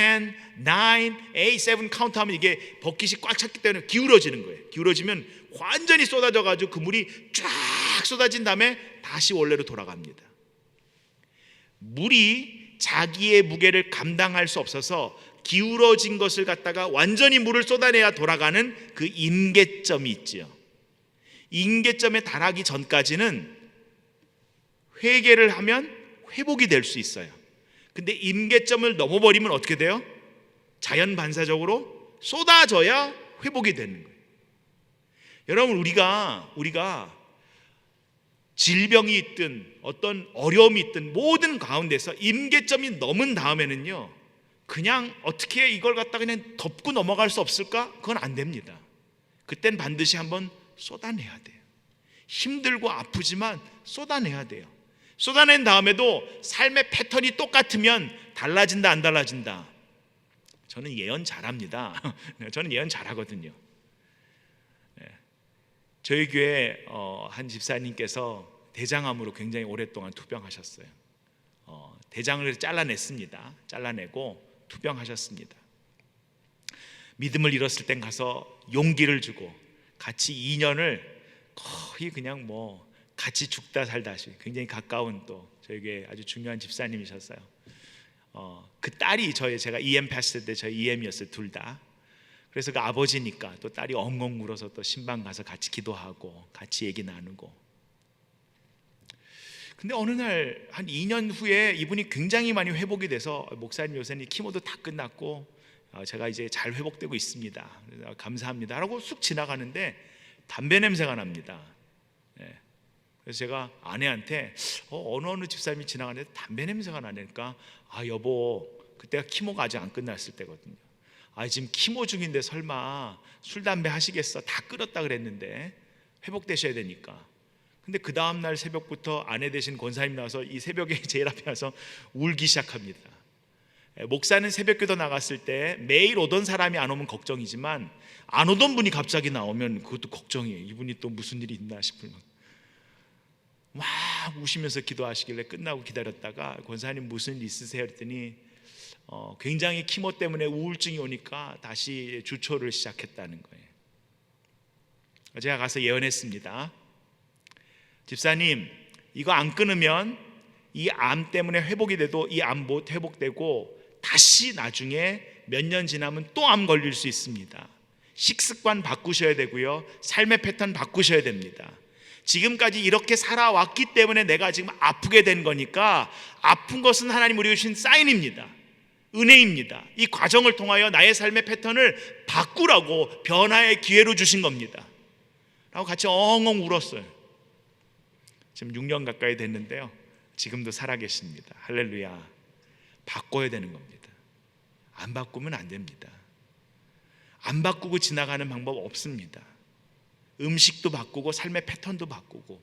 9, 8, 7 카운트하면 이게 버킷이 꽉 찼기 때문에 기울어지는 거예요. 기울어지면 완전히 쏟아져 가지고 그 물이 쫙 쏟아진 다음에 다시 원래로 돌아갑니다. 물이 자기의 무게를 감당할 수 없어서 기울어진 것을 갖다가 완전히 물을 쏟아내야 돌아가는 그 임계점이 있지요. 임계점에 달하기 전까지는 회개를 하면 회복이 될 수 있어요. 근데 임계점을 넘어버리면 어떻게 돼요? 자연 반사적으로 쏟아져야 회복이 되는 거예요. 여러분 우리가 질병이 있든 어떤 어려움이 있든 모든 가운데서 임계점이 넘은 다음에는요, 그냥 어떻게 이걸 갖다 그냥 덮고 넘어갈 수 없을까? 그건 안 됩니다. 그땐 반드시 한번 쏟아내야 돼요. 힘들고 아프지만 쏟아내야 돼요. 쏟아낸 다음에도 삶의 패턴이 똑같으면 달라진다 안 달라진다? 저는 예언 잘합니다. 저는 예언 잘하거든요. 저희 교회 한 집사님께서 대장암으로 굉장히 오랫동안 투병하셨어요. 대장을 잘라냈습니다. 잘라내고 투병하셨습니다. 믿음을 잃었을 땐 가서 용기를 주고 같이 2년을 거의 그냥 뭐 같이 죽다 살다 하시, 굉장히 가까운 또 저희 교회 아주 중요한 집사님이셨어요. 그 딸이 제가 EM 패스트 때 저희 EM이었어요, 둘 다. 그래서 그 아버지니까 또 딸이 엉엉 울어서 또 신방 가서 같이 기도하고 같이 얘기 나누고. 근데 어느 날 한 2년 후에 이분이 굉장히 많이 회복이 돼서 목사님 요새는 키모도 다 끝났고 제가 이제 잘 회복되고 있습니다. 그래서 감사합니다 라고 쑥 지나가는데 담배 냄새가 납니다. 그래서 제가 아내한테 어느 집사님이 지나가는데 담배 냄새가 나니까 여보, 그때가 키모가 아직 안 끝났을 때거든요. 지금 키모 중인데 설마 술 담배 하시겠어? 다 끊었다 그랬는데 회복되셔야 되니까. 근데 그 다음날 새벽부터 아내 되신 권사님 나와서 이 새벽에 제일 앞에 와서 울기 시작합니다. 목사는 새벽기도 나갔을 때 매일 오던 사람이 안 오면 걱정이지만 안 오던 분이 갑자기 나오면 그것도 걱정이에요. 이분이 또 무슨 일이 있나 싶을 만큼 막 우시면서 기도하시길래 끝나고 기다렸다가 권사님 무슨 일 있으세요? 그랬더니 굉장히 키모 때문에 우울증이 오니까 다시 주초를 시작했다는 거예요. 제가 가서 예언했습니다. 집사님, 이거 안 끊으면 이 암 때문에 회복이 돼도 이 암 못 회복되고 다시 나중에 몇 년 지나면 또 암 걸릴 수 있습니다. 식습관 바꾸셔야 되고요, 삶의 패턴 바꾸셔야 됩니다. 지금까지 이렇게 살아왔기 때문에 내가 지금 아프게 된 거니까 아픈 것은 하나님 우리에게 주신 사인입니다. 은혜입니다. 이 과정을 통하여 나의 삶의 패턴을 바꾸라고 변화의 기회로 주신 겁니다 라고 같이 엉엉 울었어요. 지금 6년 가까이 됐는데요, 지금도 살아계십니다. 할렐루야. 바꿔야 되는 겁니다. 안 바꾸면 안 됩니다. 안 바꾸고 지나가는 방법 없습니다. 음식도 바꾸고 삶의 패턴도 바꾸고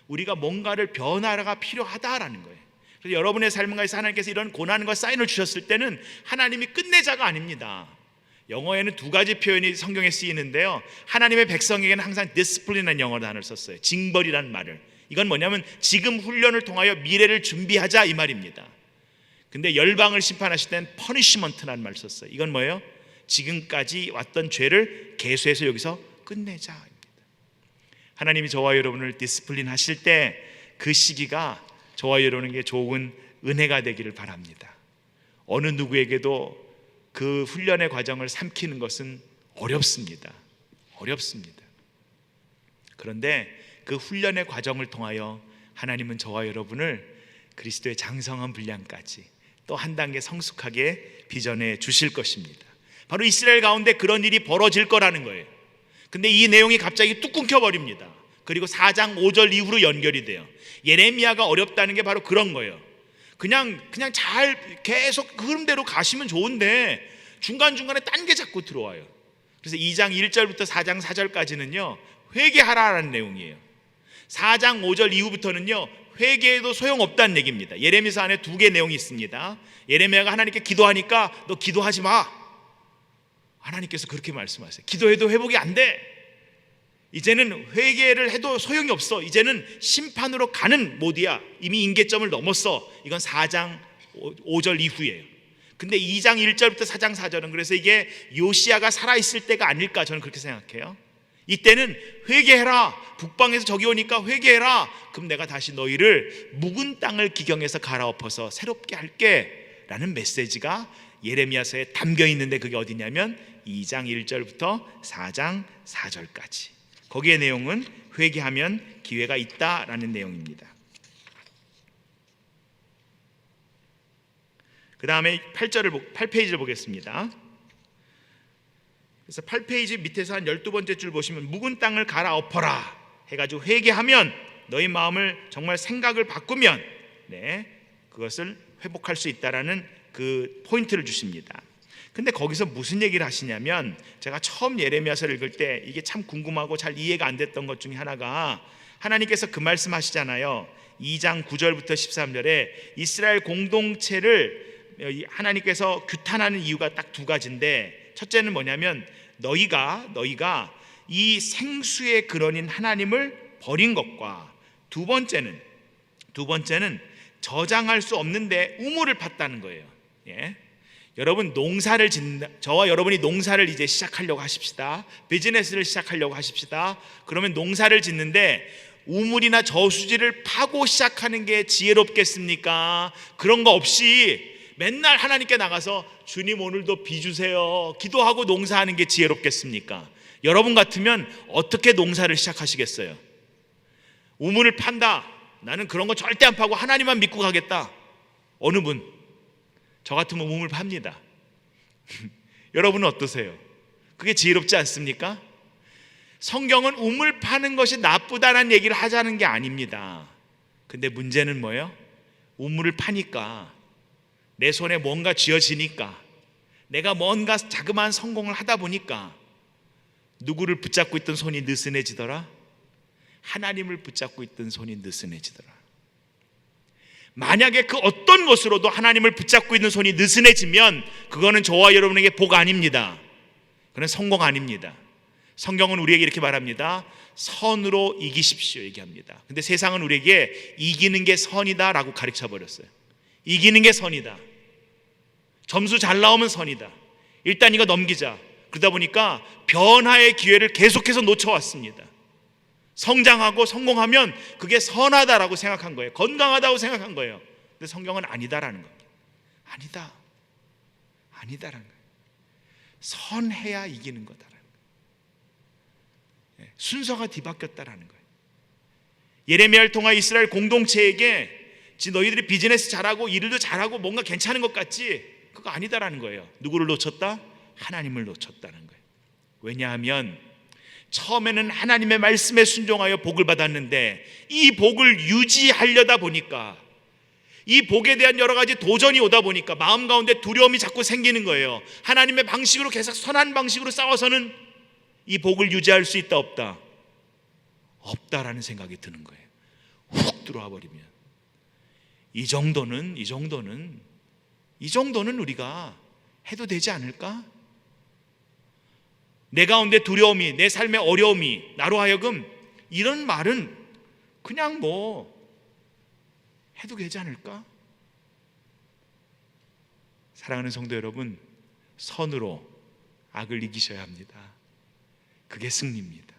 우리가 뭔가를 변화가 필요하다라는 거예요. 그래서 여러분의 삶 가운데서 하나님께서 이런 고난과 사인을 주셨을 때는 하나님이 끝내자가 아닙니다. 영어에는 두 가지 표현이 성경에 쓰이는데요, 하나님의 백성에게는 항상 discipline이라는 영어 단어를 썼어요. 징벌이라는 말을. 이건 뭐냐면 지금 훈련을 통하여 미래를 준비하자 이 말입니다. 근데 열방을 심판하실 때는 punishment라는 말을 썼어요. 이건 뭐예요? 지금까지 왔던 죄를 계수해서 여기서 끝내자. 하나님이 저와 여러분을 디스플린 하실 때 그 시기가 저와 여러분에게 좋은 은혜가 되기를 바랍니다. 어느 누구에게도 그 훈련의 과정을 삼키는 것은 어렵습니다. 그런데 그 훈련의 과정을 통하여 하나님은 저와 여러분을 그리스도의 장성한 분량까지 또 한 단계 성숙하게 빚어내 주실 것입니다. 바로 이스라엘 가운데 그런 일이 벌어질 거라는 거예요. 근데 이 내용이 갑자기 뚝 끊겨버립니다. 그리고 4장 5절 이후로 연결이 돼요. 예레미야가 어렵다는 게 바로 그런 거예요. 그냥 잘 계속 그 흐름대로 가시면 좋은데 중간중간에 딴 게 자꾸 들어와요. 그래서 2장 1절부터 4장 4절까지는요 회개하라라는 내용이에요. 4장 5절 이후부터는요 회개해도 소용없다는 얘기입니다. 예레미야 안에 두 개 내용이 있습니다. 예레미야가 하나님께 기도하니까 너 기도하지 마, 하나님께서 그렇게 말씀하세요. 기도해도 회복이 안 돼. 이제는 회개를 해도 소용이 없어. 이제는 심판으로 가는 모드야. 이미 임계점을 넘었어. 이건 4장 5절 이후예요. 근데 2장 1절부터 4장 4절은 그래서 이게 요시야가 살아있을 때가 아닐까 저는 그렇게 생각해요. 이때는 회개해라, 북방에서 적이 오니까 회개해라. 그럼 내가 다시 너희를 묵은 땅을 기경해서 갈아엎어서 새롭게 할게 라는 메시지가 예레미야서에 담겨 있는데, 그게 어디냐면 2장 1절부터 4장 4절까지. 거기에 내용은 회개하면 기회가 있다라는 내용입니다. 그 다음에 8페이지를 보겠습니다. 그래서 8페이지 밑에서 한 12번째 줄 보시면 묵은 땅을 갈아엎어라 해가지고 회개하면, 너희 마음을 정말 생각을 바꾸면 그것을 회복할 수 있다라는 그 포인트를 주십니다. 근데 거기서 무슨 얘기를 하시냐면, 제가 처음 예레미야서를 읽을 때 이게 참 궁금하고 잘 이해가 안 됐던 것 중에 하나가, 하나님께서 그 말씀 하시잖아요. 2장 9절부터 13절에 이스라엘 공동체를 하나님께서 규탄하는 이유가 딱 두 가지인데, 첫째는 뭐냐면 너희가 이 생수의 근원인 하나님을 버린 것과, 두 번째는 저장할 수 없는데 우물을 팠다는 거예요. 여러분 농사를 짓는, 저와 여러분이 농사를 이제 시작하려고 하십시다. 비즈니스를 시작하려고 하십시다. 그러면 농사를 짓는데 우물이나 저수지를 파고 시작하는 게 지혜롭겠습니까? 그런 거 없이 맨날 하나님께 나가서 주님 오늘도 비 주세요 기도하고 농사하는 게 지혜롭겠습니까? 여러분 같으면 어떻게 농사를 시작하시겠어요? 우물을 판다, 나는 그런 거 절대 안 파고 하나님만 믿고 가겠다. 어느 분? 저 같으면 우물 팝니다. 여러분은 어떠세요? 그게 지혜롭지 않습니까? 성경은 우물 파는 것이 나쁘다는 얘기를 하자는 게 아닙니다. 근데 문제는 뭐예요? 우물을 파니까, 내 손에 뭔가 쥐어지니까, 내가 뭔가 자그마한 성공을 하다 보니까 누구를 붙잡고 있던 손이 느슨해지더라? 하나님을 붙잡고 있던 손이 느슨해지더라. 만약에 그 어떤 것으로도 하나님을 붙잡고 있는 손이 느슨해지면 그거는 저와 여러분에게 복 아닙니다. 그건 성공 아닙니다. 성경은 우리에게 이렇게 말합니다. 선으로 이기십시오 얘기합니다. 근데 세상은 우리에게 이기는 게 선이다 라고 가르쳐 버렸어요. 이기는 게 선이다, 점수 잘 나오면 선이다, 일단 이거 넘기자. 그러다 보니까 변화의 기회를 계속해서 놓쳐왔습니다. 성장하고 성공하면 그게 선하다라고 생각한 거예요. 건강하다고 생각한 거예요. 근데 성경은 아니다라는 겁니다. 아니다라는 거예요. 선해야 이기는 거다라는 거예요. 순서가 뒤바뀌었다라는 거예요. 예레미야를 통해 이스라엘 공동체에게 너희들이 비즈니스 잘하고 일도 잘하고 뭔가 괜찮은 것 같지? 그거 아니다라는 거예요. 누구를 놓쳤다? 하나님을 놓쳤다는 거예요. 왜냐하면 처음에는 하나님의 말씀에 순종하여 복을 받았는데, 이 복을 유지하려다 보니까, 이 복에 대한 여러 가지 도전이 오다 보니까 마음 가운데 두려움이 자꾸 생기는 거예요. 하나님의 방식으로 계속 선한 방식으로 싸워서는 이 복을 유지할 수 있다 없다? 없다라는 생각이 드는 거예요. 훅 들어와 버리면 이 정도는 우리가 해도 되지 않을까? 내 가운데 두려움이, 내 삶의 어려움이 나로 하여금 이런 말은 그냥 뭐 해도 되지 않을까? 사랑하는 성도 여러분, 선으로 악을 이기셔야 합니다. 그게 승리입니다.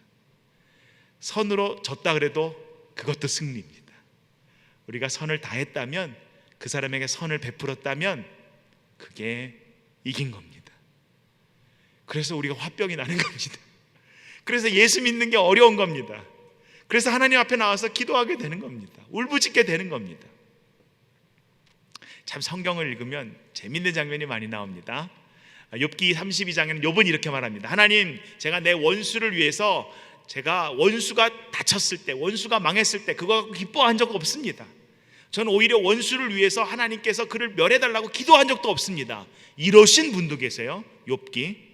선으로 졌다 그래도 그것도 승리입니다. 우리가 선을 다했다면, 그 사람에게 선을 베풀었다면 그게 이긴 겁니다. 그래서 우리가 화병이 나는 겁니다. 그래서 예수 믿는 게 어려운 겁니다. 그래서 하나님 앞에 나와서 기도하게 되는 겁니다. 울부짖게 되는 겁니다. 참 성경을 읽으면 재밌는 장면이 많이 나옵니다. 욥기 32장에는 욥은 이렇게 말합니다. 하나님, 제가 내 원수를 위해서, 제가 원수가 다쳤을 때, 원수가 망했을 때 그거 기뻐한 적 없습니다. 저는 오히려 원수를 위해서 하나님께서 그를 멸해달라고 기도한 적도 없습니다. 이러신 분도 계세요. 욥기.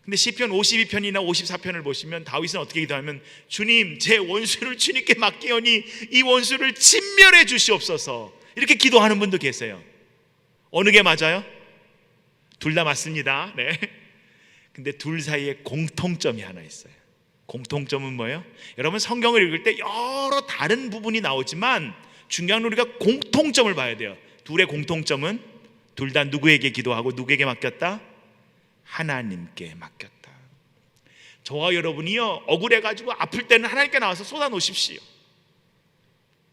근데 시편 52편이나 54편을 보시면 다윗은 어떻게 기도하면 주님, 제 원수를 주님께 맡기오니 이 원수를 진멸해 주시옵소서, 이렇게 기도하는 분도 계세요. 어느 게 맞아요? 둘 다 맞습니다. 네. 근데 둘 사이에 공통점이 하나 있어요. 공통점은 뭐예요? 여러분, 성경을 읽을 때 여러 다른 부분이 나오지만 중요한 우리가 공통점을 봐야 돼요. 둘의 공통점은 둘 다 누구에게 기도하고 누구에게 맡겼다? 하나님께 맡겼다. 저와 여러분이요, 억울해가지고 아플 때는 하나님께 나와서 쏟아놓으십시오.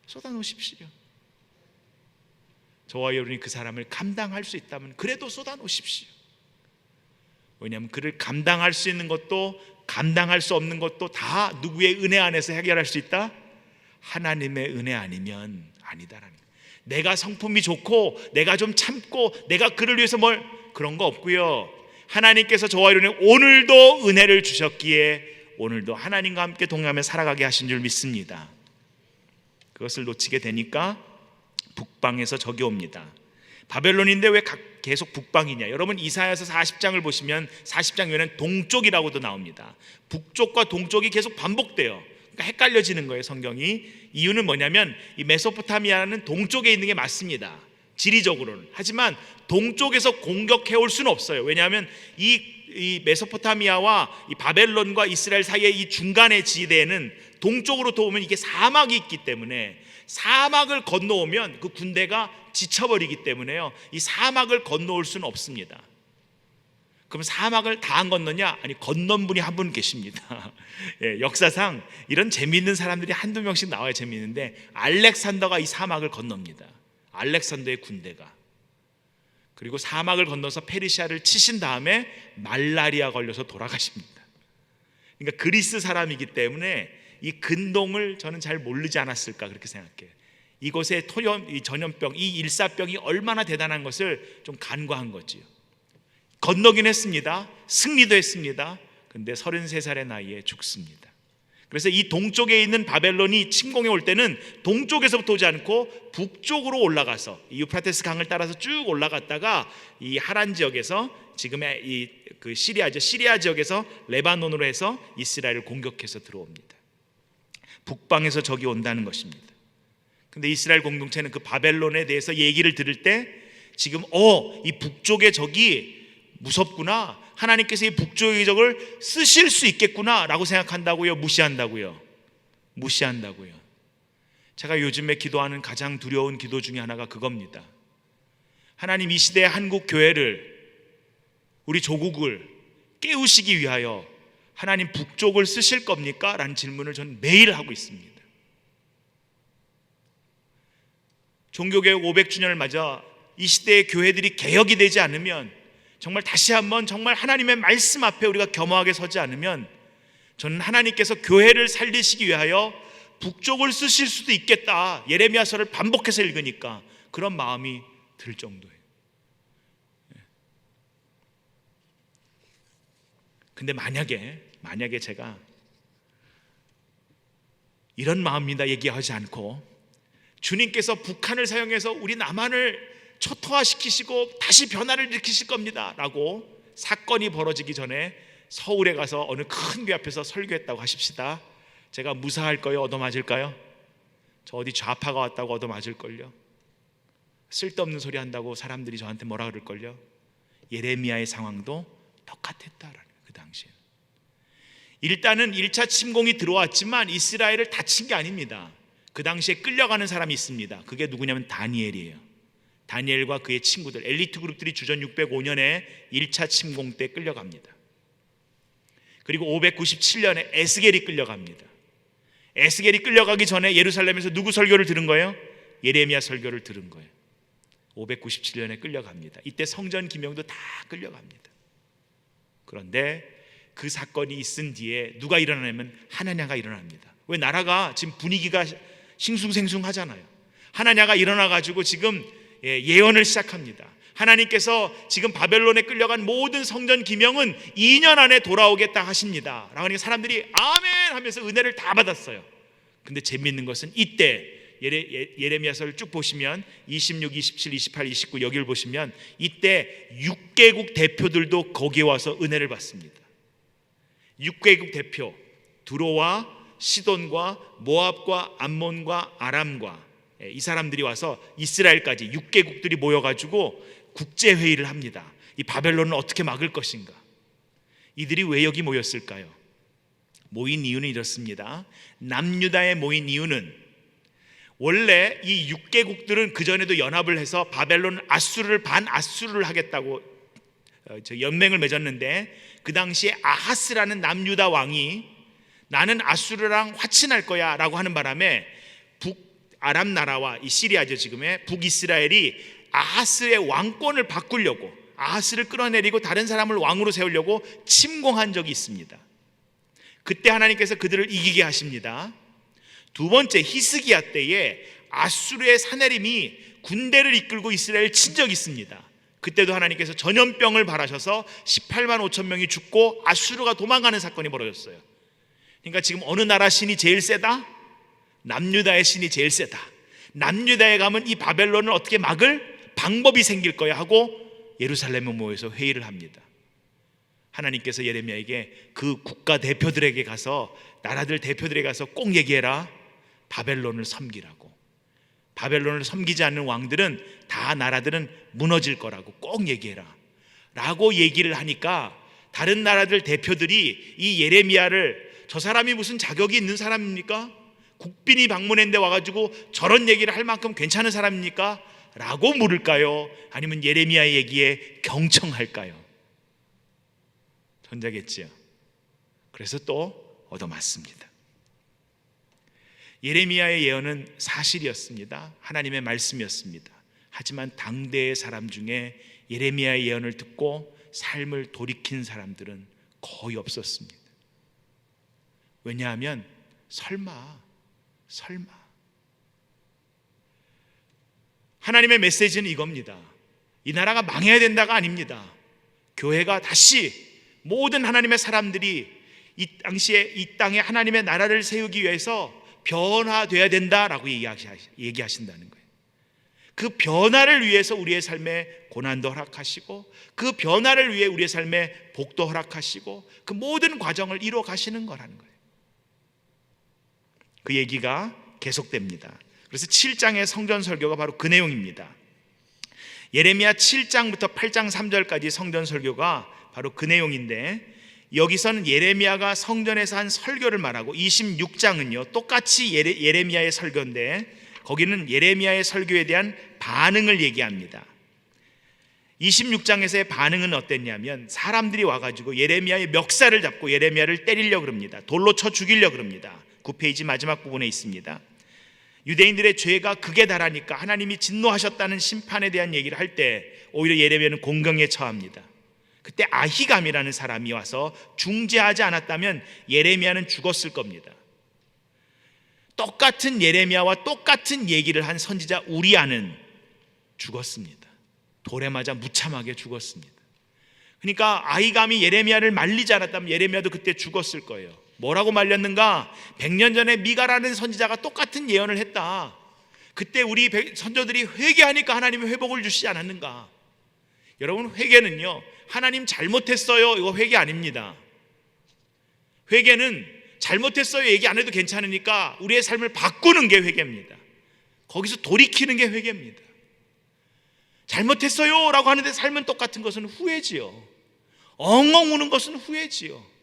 쏟아놓으십시오. 저와 여러분이 그 사람을 감당할 수 있다면 그래도 쏟아놓으십시오. 왜냐하면 그를 감당할 수 있는 것도 감당할 수 없는 것도 다 누구의 은혜 안에서 해결할 수 있다? 하나님의 은혜 아니면 아니다라는 거예요. 내가 성품이 좋고 내가 좀 참고 내가 그를 위해서 그런 거 없고요. 하나님께서 저와 여러분에게 오늘도 은혜를 주셨기에 오늘도 하나님과 함께 동행하며 살아가게 하신 줄 믿습니다. 그것을 놓치게 되니까 북방에서 적이 옵니다. 바벨론인데 왜 계속 북방이냐? 여러분, 이사야서 40장을 보시면 40장 이후에는 동쪽이라고도 나옵니다. 북쪽과 동쪽이 계속 반복돼요. 그러니까 헷갈려지는 거예요, 성경이. 이유는 뭐냐면 이 메소포타미아는 동쪽에 있는 게 맞습니다, 지리적으로는. 하지만 동쪽에서 공격해 올 수는 없어요. 왜냐하면 이 메소포타미아와 이 바벨론과 이스라엘 사이의 이 중간의 지대에는 동쪽으로 도우면 이게 사막이 있기 때문에 사막을 건너오면 그 군대가 지쳐버리기 때문에요, 이 사막을 건너올 수는 없습니다. 그럼 사막을 다 안 건너냐? 아니, 건넌 분이 한 분 계십니다. 예, 역사상 이런 재미있는 사람들이 한두 명씩 나와야 재미있는데 알렉산더가 이 사막을 건넙니다. 알렉산더의 군대가. 그리고 사막을 건너서 페르시아를 치신 다음에 말라리아 걸려서 돌아가십니다. 그러니까 그리스 사람이기 때문에 이 근동을 저는 잘 모르지 않았을까 그렇게 생각해요. 이곳의 이 전염병, 이 일사병이 얼마나 대단한 것을 좀 간과한 거지요. 건너긴 했습니다. 승리도 했습니다. 근데 33살의 나이에 죽습니다. 그래서 이 동쪽에 있는 바벨론이 침공해 올 때는 동쪽에서부터 오지 않고 북쪽으로 올라가서 이 유프라테스 강을 따라서 쭉 올라갔다가 이 하란 지역에서 지금의 그 시리아 지역에서 레바논으로 해서 이스라엘을 공격해서 들어옵니다. 북방에서 적이 온다는 것입니다. 근데 이스라엘 공동체는 그 바벨론에 대해서 얘기를 들을 때 지금 이 북쪽의 적이 무섭구나, 하나님께서 이 북쪽의 적을 쓰실 수 있겠구나 라고 생각한다고요? 무시한다고요? 무시한다고요. 제가 요즘에 기도하는 가장 두려운 기도 중에 하나가 그겁니다. 하나님, 이 시대의 한국 교회를, 우리 조국을 깨우시기 위하여 하나님 북쪽을 쓰실 겁니까? 라는 질문을 저는 매일 하고 있습니다. 종교개혁 500주년을 맞아 이 시대의 교회들이 개혁이 되지 않으면, 정말 다시 한번 정말 하나님의 말씀 앞에 우리가 겸허하게 서지 않으면, 저는 하나님께서 교회를 살리시기 위하여 북쪽을 쓰실 수도 있겠다, 예레미야서를 반복해서 읽으니까 그런 마음이 들 정도예요. 근데 만약에 제가 이런 마음입니다 얘기하지 않고 주님께서 북한을 사용해서 우리 남한을 초토화시키시고 다시 변화를 일으키실 겁니다 라고 사건이 벌어지기 전에 서울에 가서 어느 큰 교회 앞에서 설교했다고 하십시다. 제가 무사할까요? 얻어맞을까요? 저 어디 좌파가 왔다고 얻어맞을걸요? 쓸데없는 소리 한다고 사람들이 저한테 뭐라 그럴걸요? 예레미야의 상황도 똑같았다라는 거예요. 그 당시에 일단은 1차 침공이 들어왔지만 이스라엘을 다친 게 아닙니다. 그 당시에 끌려가는 사람이 있습니다. 그게 누구냐면 다니엘이에요. 다니엘과 그의 친구들, 엘리트 그룹들이 주전 605년에 1차 침공 때 끌려갑니다. 그리고 597년에 에스겔이 끌려갑니다. 에스겔이 끌려가기 전에 예루살렘에서 누구 설교를 들은 거예요? 예레미야 설교를 들은 거예요. 597년에 끌려갑니다. 이때 성전 기명도 다 끌려갑니다. 그런데 그 사건이 있은 뒤에 누가 일어나냐면 하나냐가 일어납니다. 왜? 나라가 지금 분위기가 싱숭생숭하잖아요. 하나냐가 일어나가지고 지금 예언을 시작합니다. 하나님께서 지금 바벨론에 끌려간 모든 성전 기명은 2년 안에 돌아오겠다 하십니다 라고 하니까 사람들이 아멘 하면서 은혜를 다 받았어요. 근데 재미있는 것은 이때 예레미야서를 쭉 보시면 26, 27, 28, 29 여기를 보시면 이때 6개국 대표들도 거기에 와서 은혜를 받습니다. 6개국 대표 두로와 시돈과 모압과 암몬과 아람과 이 사람들이 와서 이스라엘까지 6개국들이 모여가지고 국제회의를 합니다. 이 바벨론을 어떻게 막을 것인가. 이들이 왜 여기 모였을까요? 모인 이유는 이렇습니다. 남유다에 모인 이유는 원래 이 6개국들은 그전에도 연합을 해서 바벨론 아수르를 반아수르를 하겠다고 연맹을 맺었는데, 그 당시에 아하스라는 남유다 왕이 나는 아수르랑 화친할 거야 라고 하는 바람에 북아람 나라와 이 시리아죠, 지금의 북이스라엘이 아하스의 왕권을 바꾸려고, 아하스를 끌어내리고 다른 사람을 왕으로 세우려고 침공한 적이 있습니다. 그때 하나님께서 그들을 이기게 하십니다. 두 번째, 히스기야 때에 아수르의 사내림이 군대를 이끌고 이스라엘을 친 적이 있습니다. 그때도 하나님께서 전염병을 발하셔서 18만 5천 명이 죽고 아수르가 도망가는 사건이 벌어졌어요. 그러니까 지금 어느 나라 신이 제일 세다? 남유다의 신이 제일 세다. 남유다에 가면 이 바벨론을 어떻게 막을 방법이 생길 거야 하고 예루살렘에 모여서 회의를 합니다. 하나님께서 예레미야에게 그 국가 대표들에게 가서, 나라들 대표들에게 가서 꼭 얘기해라. 바벨론을 섬기라고. 바벨론을 섬기지 않는 왕들은 다, 나라들은 무너질 거라고 꼭 얘기해라 라고 얘기를 하니까 다른 나라들 대표들이 이 예레미야를, 저 사람이 무슨 자격이 있는 사람입니까? 국빈이 방문했는데 와가지고 저런 얘기를 할 만큼 괜찮은 사람입니까? 라고 물을까요? 아니면 예레미야의 얘기에 경청할까요? 전자겠지요. 그래서 또 얻어맞습니다. 예레미야의 예언은 사실이었습니다. 하나님의 말씀이었습니다. 하지만 당대의 사람 중에 예레미야의 예언을 듣고 삶을 돌이킨 사람들은 거의 없었습니다. 왜냐하면 설마 하나님의 메시지는 이겁니다. 이 나라가 망해야 된다가 아닙니다. 교회가 다시, 모든 하나님의 사람들이 이 당시에 이 땅에 하나님의 나라를 세우기 위해서 변화돼야 된다라고 얘기하신다는 거예요. 그 변화를 위해서 우리의 삶에 고난도 허락하시고, 그 변화를 위해 우리의 삶에 복도 허락하시고, 그 모든 과정을 이루어 가시는 거라는 거예요. 그 얘기가 계속됩니다. 그래서 7장의 성전 설교가 바로 그 내용입니다. 예레미야 7장부터 8장 3절까지 성전 설교가 바로 그 내용인데, 여기서는 예레미야가 성전에서 한 설교를 말하고, 26장은요 똑같이 예레미야의 설교인데 거기는 예레미야의 설교에 대한 반응을 얘기합니다. 26장에서의 반응은 어땠냐면, 사람들이 와가지고 예레미야의 멱살을 잡고 예레미야를 때리려고 그럽니다. 돌로 쳐 죽이려고 그럽니다. 9페이지 마지막 부분에 있습니다. 유대인들의 죄가 극에 달하니까 하나님이 진노하셨다는 심판에 대한 얘기를 할 때 오히려 예레미야는 공경에 처합니다. 그때 아히감이라는 사람이 와서 중재하지 않았다면 예레미야는 죽었을 겁니다. 똑같은 예레미야와 똑같은 얘기를 한 선지자 우리아는 죽었습니다. 돌에 맞아 무참하게 죽었습니다. 그러니까 아히감이 예레미야를 말리지 않았다면 예레미야도 그때 죽었을 거예요. 뭐라고 말렸는가? 100년 전에 미가라는 선지자가 똑같은 예언을 했다. 그때 우리 선조들이 회개하니까 하나님이 회복을 주시지 않았는가? 여러분, 회개는요 하나님 잘못했어요 이거 회개 아닙니다. 회개는 잘못했어요 얘기 안 해도 괜찮으니까 우리의 삶을 바꾸는 게 회개입니다. 거기서 돌이키는 게 회개입니다. 잘못했어요 라고 하는데 삶은 똑같은 것은 후회지요. 엉엉 우는 것은 후회지요.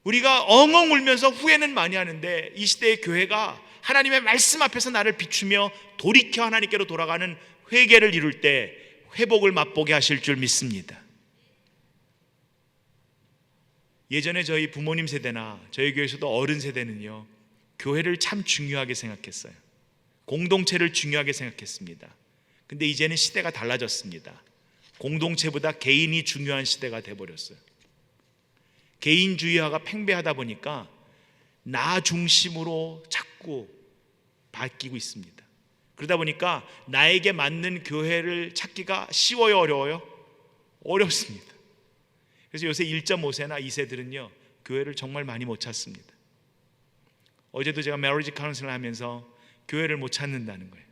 우리가 엉엉 울면서 후회는 많이 하는데, 이 시대의 교회가 하나님의 말씀 앞에서 나를 비추며 돌이켜 하나님께로 돌아가는 회개를 이룰 때 회복을 맛보게 하실 줄 믿습니다. 예전에 저희 부모님 세대나 저희 교회에서도 어른 세대는요 교회를 참 중요하게 생각했어요. 공동체를 중요하게 생각했습니다. 근데 이제는 시대가 달라졌습니다. 공동체보다 개인이 중요한 시대가 돼버렸어요. 개인주의화가 팽배하다 보니까 나 중심으로 자꾸 바뀌고 있습니다. 그러다 보니까 나에게 맞는 교회를 찾기가 쉬워요, 어려워요? 어렵습니다. 그래서 요새 1.5세나 2세들은요 교회를 정말 많이 못 찾습니다. 어제도 제가 메리지 카운슬을 하면서 교회를 못 찾는다는 거예요.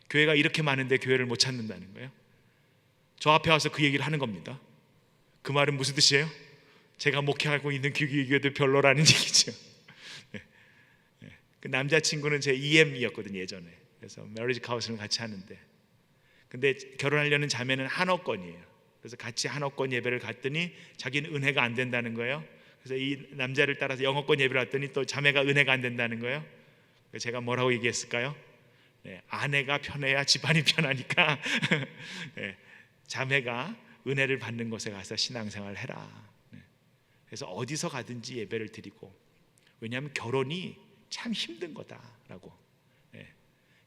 교회가 이렇게 많은데 교회를 못 찾는다는 거예요. 저 앞에 와서 그 얘기를 하는 겁니다. 그 말은 무슨 뜻이에요? 제가 목회하고 있는 규기교도 별로라는 얘기죠. 그 남자친구는 제 EM이었거든요 예전에. 그래서 메리지 카운슬을 같이 하는데, 근데 결혼하려는 자매는 한어권이에요. 그래서 같이 한어권 예배를 갔더니 자기는 은혜가 안 된다는 거예요. 그래서 이 남자를 따라서 영어권 예배를 왔더니 또 자매가 은혜가 안 된다는 거예요. 그래서 제가 뭐라고 얘기했을까요? 아내가 편해야 집안이 편하니까 자매가 은혜를 받는 곳에 가서 신앙생활을 해라. 그래서 어디서 가든지 예배를 드리고, 왜냐하면 결혼이 참 힘든 거다라고.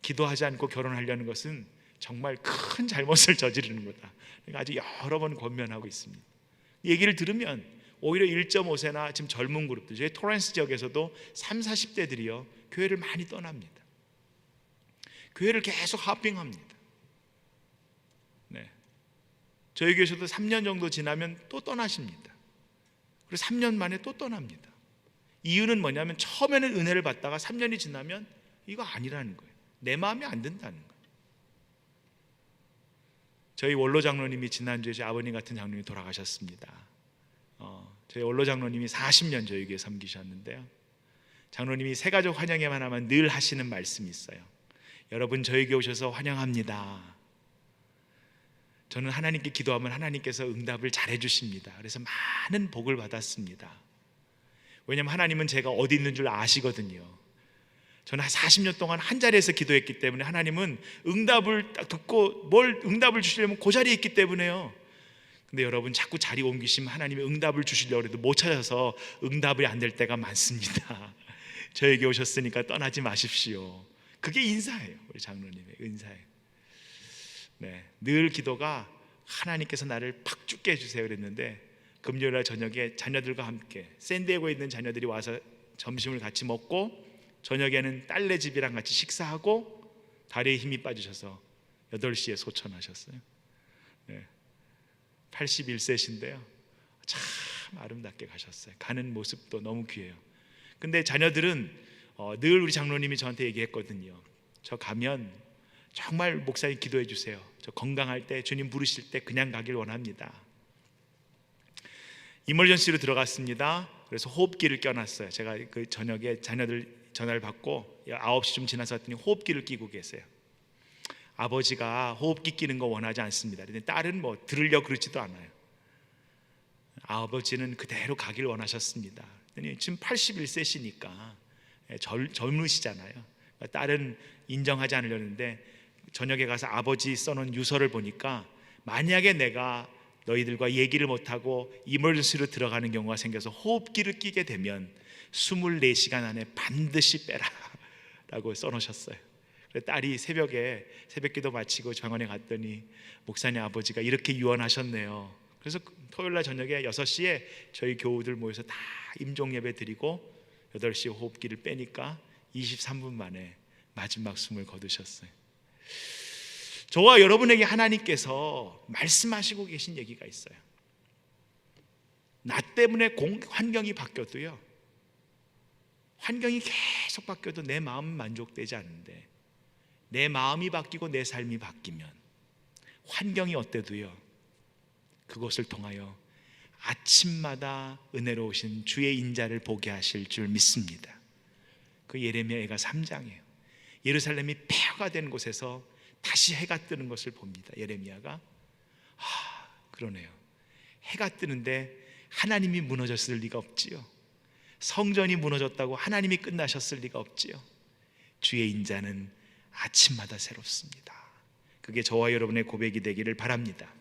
기도하지 않고 결혼하려는 것은 정말 큰 잘못을 저지르는 거다. 그러니까 아주 여러 번 권면하고 있습니다. 얘기를 들으면 오히려 1.5세나 지금 젊은 그룹들, 저희 토렌스 지역에서도 30, 40대들이요 교회를 많이 떠납니다. 교회를 계속 하핑합니다. 저희 교회에서도 3년 정도 지나면 또 떠나십니다. 그리고 3년 만에 또 떠납니다. 이유는 뭐냐면 처음에는 은혜를 받다가 3년이 지나면 이거 아니라는 거예요. 내 마음에 안 든다는 거예요. 저희 원로 장로님이 지난주에 제 아버님 같은 장로님이 돌아가셨습니다. 저희 원로 장로님이 40년 저희 교회 섬기셨는데요, 장로님이 새가족 환영회만 하면 늘 하시는 말씀이 있어요. 여러분 저희 교회 오셔서 환영합니다. 저는 하나님께 기도하면 하나님께서 응답을 잘해 주십니다. 그래서 많은 복을 받았습니다. 왜냐하면 하나님은 제가 어디 있는 줄 아시거든요. 저는 40년 동안 한 자리에서 기도했기 때문에 하나님은 응답을 딱 듣고 뭘 응답을 주시려면 그 자리에 있기 때문에요. 근데 여러분 자꾸 자리 옮기시면 하나님이 응답을 주시려고 해도 못 찾아서 응답이 안 될 때가 많습니다. 저에게 오셨으니까 떠나지 마십시오. 그게 인사예요. 우리 장로님의 인사예요. 늘 기도가 하나님께서 나를 팍 죽게 해주세요 그랬는데, 금요일날 저녁에 자녀들과 함께 샌디에고에 있는 자녀들이 와서 점심을 같이 먹고 저녁에는 딸네 집이랑 같이 식사하고 다리에 힘이 빠지셔서 8시에 소천하셨어요. 81세신데요 참 아름답게 가셨어요. 가는 모습도 너무 귀해요. 근데 자녀들은 늘 우리 장로님이 저한테 얘기했거든요. 저 가면 정말 목사님 기도해 주세요. 저 건강할 때 주님 부르실 때 그냥 가길 원합니다. 이멀전시로 들어갔습니다. 그래서 호흡기를 껴놨어요. 제가 그 저녁에 자녀들 전화를 받고 9시쯤 지나서 왔더니 호흡기를 끼고 계세요. 아버지가 호흡기 끼는 거 원하지 않습니다. 근데 딸은 뭐 들으려고 그러지도 않아요. 아버지는 그대로 가길 원하셨습니다. 지금 81세시니까 젊으시잖아요. 딸은 인정하지 않으려는데 저녁에 가서 아버지 써놓은 유서를 보니까 만약에 내가 너희들과 얘기를 못하고 이멀전시로 들어가는 경우가 생겨서 호흡기를 끼게 되면 24시간 안에 반드시 빼라 라고 써놓으셨어요. 딸이 새벽에 새벽기도 마치고 병원에 갔더니 목사님 아버지가 이렇게 유언하셨네요. 그래서 토요일날 저녁에 6시에 저희 교우들 모여서 다 임종예배 드리고 8시에 호흡기를 빼니까 23분 만에 마지막 숨을 거두셨어요. 저와 여러분에게 하나님께서 말씀하시고 계신 얘기가 있어요. 나 때문에 환경이 바뀌어도요, 환경이 계속 바뀌어도 내 마음은 만족되지 않는데 내 마음이 바뀌고 내 삶이 바뀌면 환경이 어때도요 그것을 통하여 아침마다 은혜로우신 주의 인자를 보게 하실 줄 믿습니다. 그 예레미야가 3장이에요. 예루살렘이 폐허가 된 곳에서 다시 해가 뜨는 것을 봅니다. 예레미야가 그러네요. 해가 뜨는데 하나님이 무너졌을 리가 없지요. 성전이 무너졌다고 하나님이 끝나셨을 리가 없지요. 주의 인자는 아침마다 새롭습니다. 그게 저와 여러분의 고백이 되기를 바랍니다.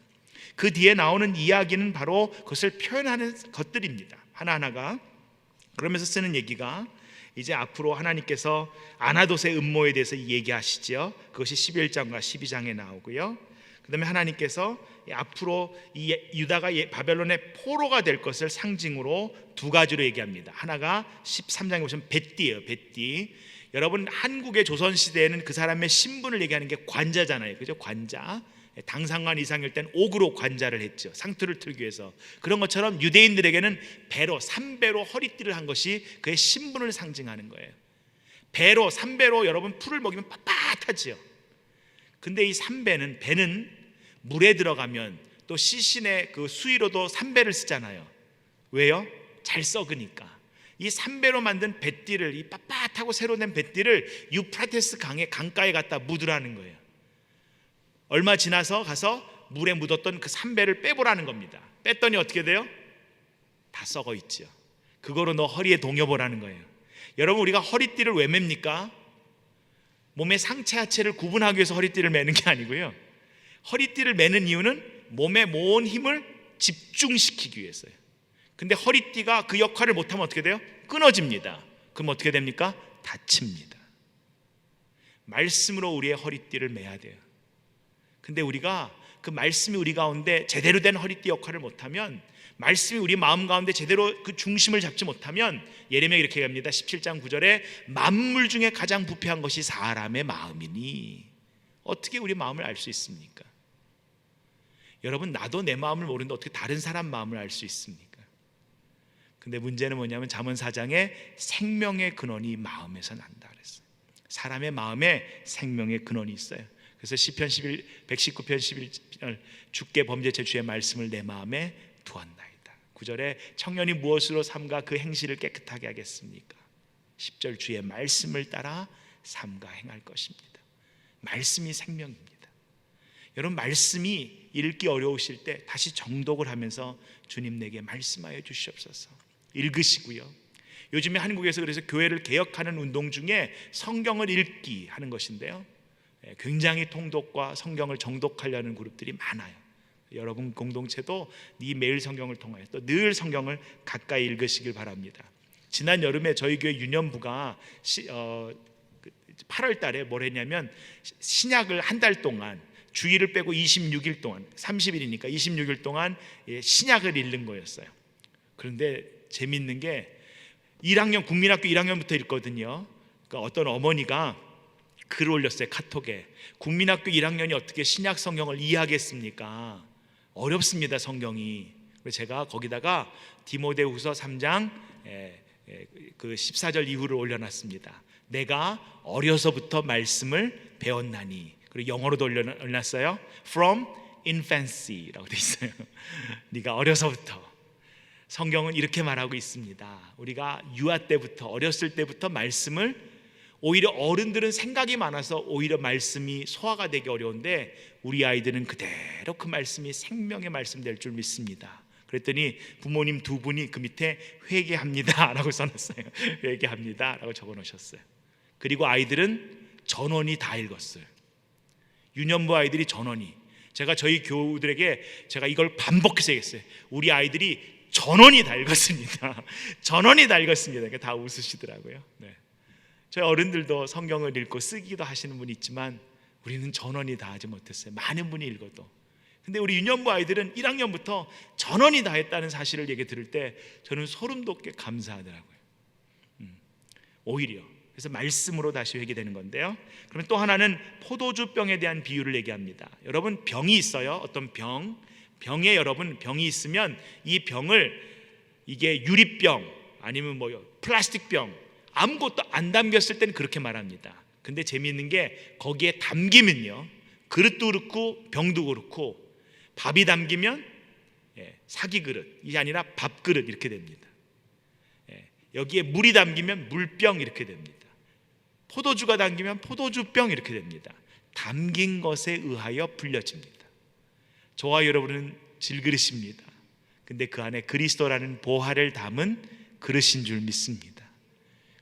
그 뒤에 나오는 이야기는 바로 그것을 표현하는 것들입니다. 하나하나가. 그러면서 쓰는 얘기가 이제 앞으로 하나님께서 아나돗의 음모에 대해서 얘기하시죠. 그것이 11장과 12장에 나오고요. 그 다음에 하나님께서 앞으로 이 유다가 바벨론의 포로가 될 것을 상징으로 두 가지로 얘기합니다. 하나가 13장에 보시면 벳띠예요. 벳띠. 여러분 한국의 조선시대에는 그 사람의 신분을 얘기하는 게 관자잖아요. 그죠? 관자. 당상관 이상일 땐 옥으로 관자를 했죠. 상투를 틀기 위해서. 그런 것처럼 유대인들에게는 배로, 3배로 허리띠를 한 것이 그의 신분을 상징하는 거예요. 배로, 3배로 여러분 풀을 먹이면 빳빳하지요. 근데 이 3배는, 배는 물에 들어가면 또 시신의 그 수위로도 3배를 쓰잖아요. 왜요? 잘 썩으니까. 이 삼배로 만든 뱃띠를, 이 빳빳하고 새로 된 뱃띠를 유프라테스 강가에 갖다 묻으라는 거예요. 얼마 지나서 가서 물에 묻었던 그 삼배를 빼보라는 겁니다. 뺐더니 어떻게 돼요? 다 썩어 있죠. 그거로 너 허리에 동여보라는 거예요. 여러분, 우리가 허리띠를 왜 맵니까? 몸의 상체 하체를 구분하기 위해서 허리띠를 매는 게 아니고요, 허리띠를 매는 이유는 몸의 모든 힘을 집중시키기 위해서요. 근데 허리띠가 그 역할을 못하면 어떻게 돼요? 끊어집니다. 그럼 어떻게 됩니까? 다칩니다. 말씀으로 우리의 허리띠를 매야 돼요. 근데 우리가 그 말씀이 우리 가운데 제대로 된 허리띠 역할을 못하면, 말씀이 우리 마음 가운데 제대로 그 중심을 잡지 못하면, 예레미야 이렇게 합니다. 17장 9절에 만물 중에 가장 부패한 것이 사람의 마음이니 어떻게 우리 마음을 알 수 있습니까? 여러분, 나도 내 마음을 모르는데 어떻게 다른 사람 마음을 알 수 있습니까? 근데 문제는 뭐냐면 잠언 4장에 생명의 근원이 마음에서 난다 그랬어요. 사람의 마음에 생명의 근원이 있어요. 그래서 시편 119편 11절 주께 범죄체 주의 말씀을 내 마음에 두었나이다. 9절에 청년이 무엇으로 삼가 그 행실을 깨끗하게 하겠습니까? 10절 주의 말씀을 따라 삼가 행할 것입니다. 말씀이 생명입니다. 여러분, 말씀이 읽기 어려우실 때 다시 정독을 하면서 주님 내게 말씀하여 주시옵소서 읽으시고요. 요즘에 한국에서 그래서 교회를 개혁하는 운동 중에 성경을 읽기 하는 것인데요, 굉장히 통독과 성경을 정독하려는 그룹들이 많아요. 여러분 공동체도 이 매일 성경을 통하여 또 늘 성경을 가까이 읽으시길 바랍니다. 지난 여름에 저희 교회 유년부가 8월 달에 뭘 했냐면 신약을 한 달 동안, 주일을 빼고 26일 동안, 30일이니까 26일 동안 신약을 읽는 거였어요. 그런데 재밌는 게 1학년, 국민학교 1학년부터 읽거든요. 그러니까 어떤 어머니가 글을 올렸어요, 카톡에. 국민학교 1학년이 어떻게 신약 성경을 이해하겠습니까? 어렵습니다, 성경이. 그래서 제가 거기다가 디모데후서 3장 그 14절 이후를 올려놨습니다. 내가 어려서부터 말씀을 배웠나니. 그리고 영어로도 올려놨어요. From infancy라고 돼 있어요. 네가 어려서부터. 성경은 이렇게 말하고 있습니다. 우리가 유아 때부터, 어렸을 때부터 말씀을, 오히려 어른들은 생각이 많아서 오히려 말씀이 소화가 되기 어려운데 우리 아이들은 그대로 그 말씀이 생명의 말씀 될 줄 믿습니다. 그랬더니 부모님 두 분이 그 밑에 회개합니다 라고 써놨어요. 회개합니다 라고 적어놓으셨어요. 그리고 아이들은 전원이 다 읽었어요. 유년부 아이들이 전원이. 제가 저희 교우들에게 제가 이걸 반복해서 얘기했어요. 우리 아이들이 전원이 다 읽었습니다. 전원이 다 읽었습니다. 다 웃으시더라고요. 네. 저희 어른들도 성경을 읽고 쓰기도 하시는 분이 있지만 우리는 전원이 다 하지 못했어요. 많은 분이 읽어도. 근데 우리 유년부 아이들은 1학년부터 전원이 다 했다는 사실을 얘기 들을 때 저는 소름 돋게 감사하더라고요. 오히려. 그래서 말씀으로 다시 회개되는 건데요. 그러면 또 하나는 포도주병에 대한 비유를 얘기합니다. 여러분, 병이 있어요. 어떤 병에 여러분 병이 있으면 이 병을, 이게 유리병 아니면 플라스틱 병, 아무것도 안 담겼을 때는 그렇게 말합니다. 근데 재미있는 게 거기에 담기면요, 그릇도 그렇고 병도 그렇고, 밥이 담기면 사기 그릇이 아니라 밥그릇 이렇게 됩니다. 여기에 물이 담기면 물병 이렇게 됩니다. 포도주가 담기면 포도주병 이렇게 됩니다. 담긴 것에 의하여 불려집니다. 저와 여러분은 질그릇입니다. 근데 그 안에 그리스도라는 보화를 담은 그릇인 줄 믿습니다.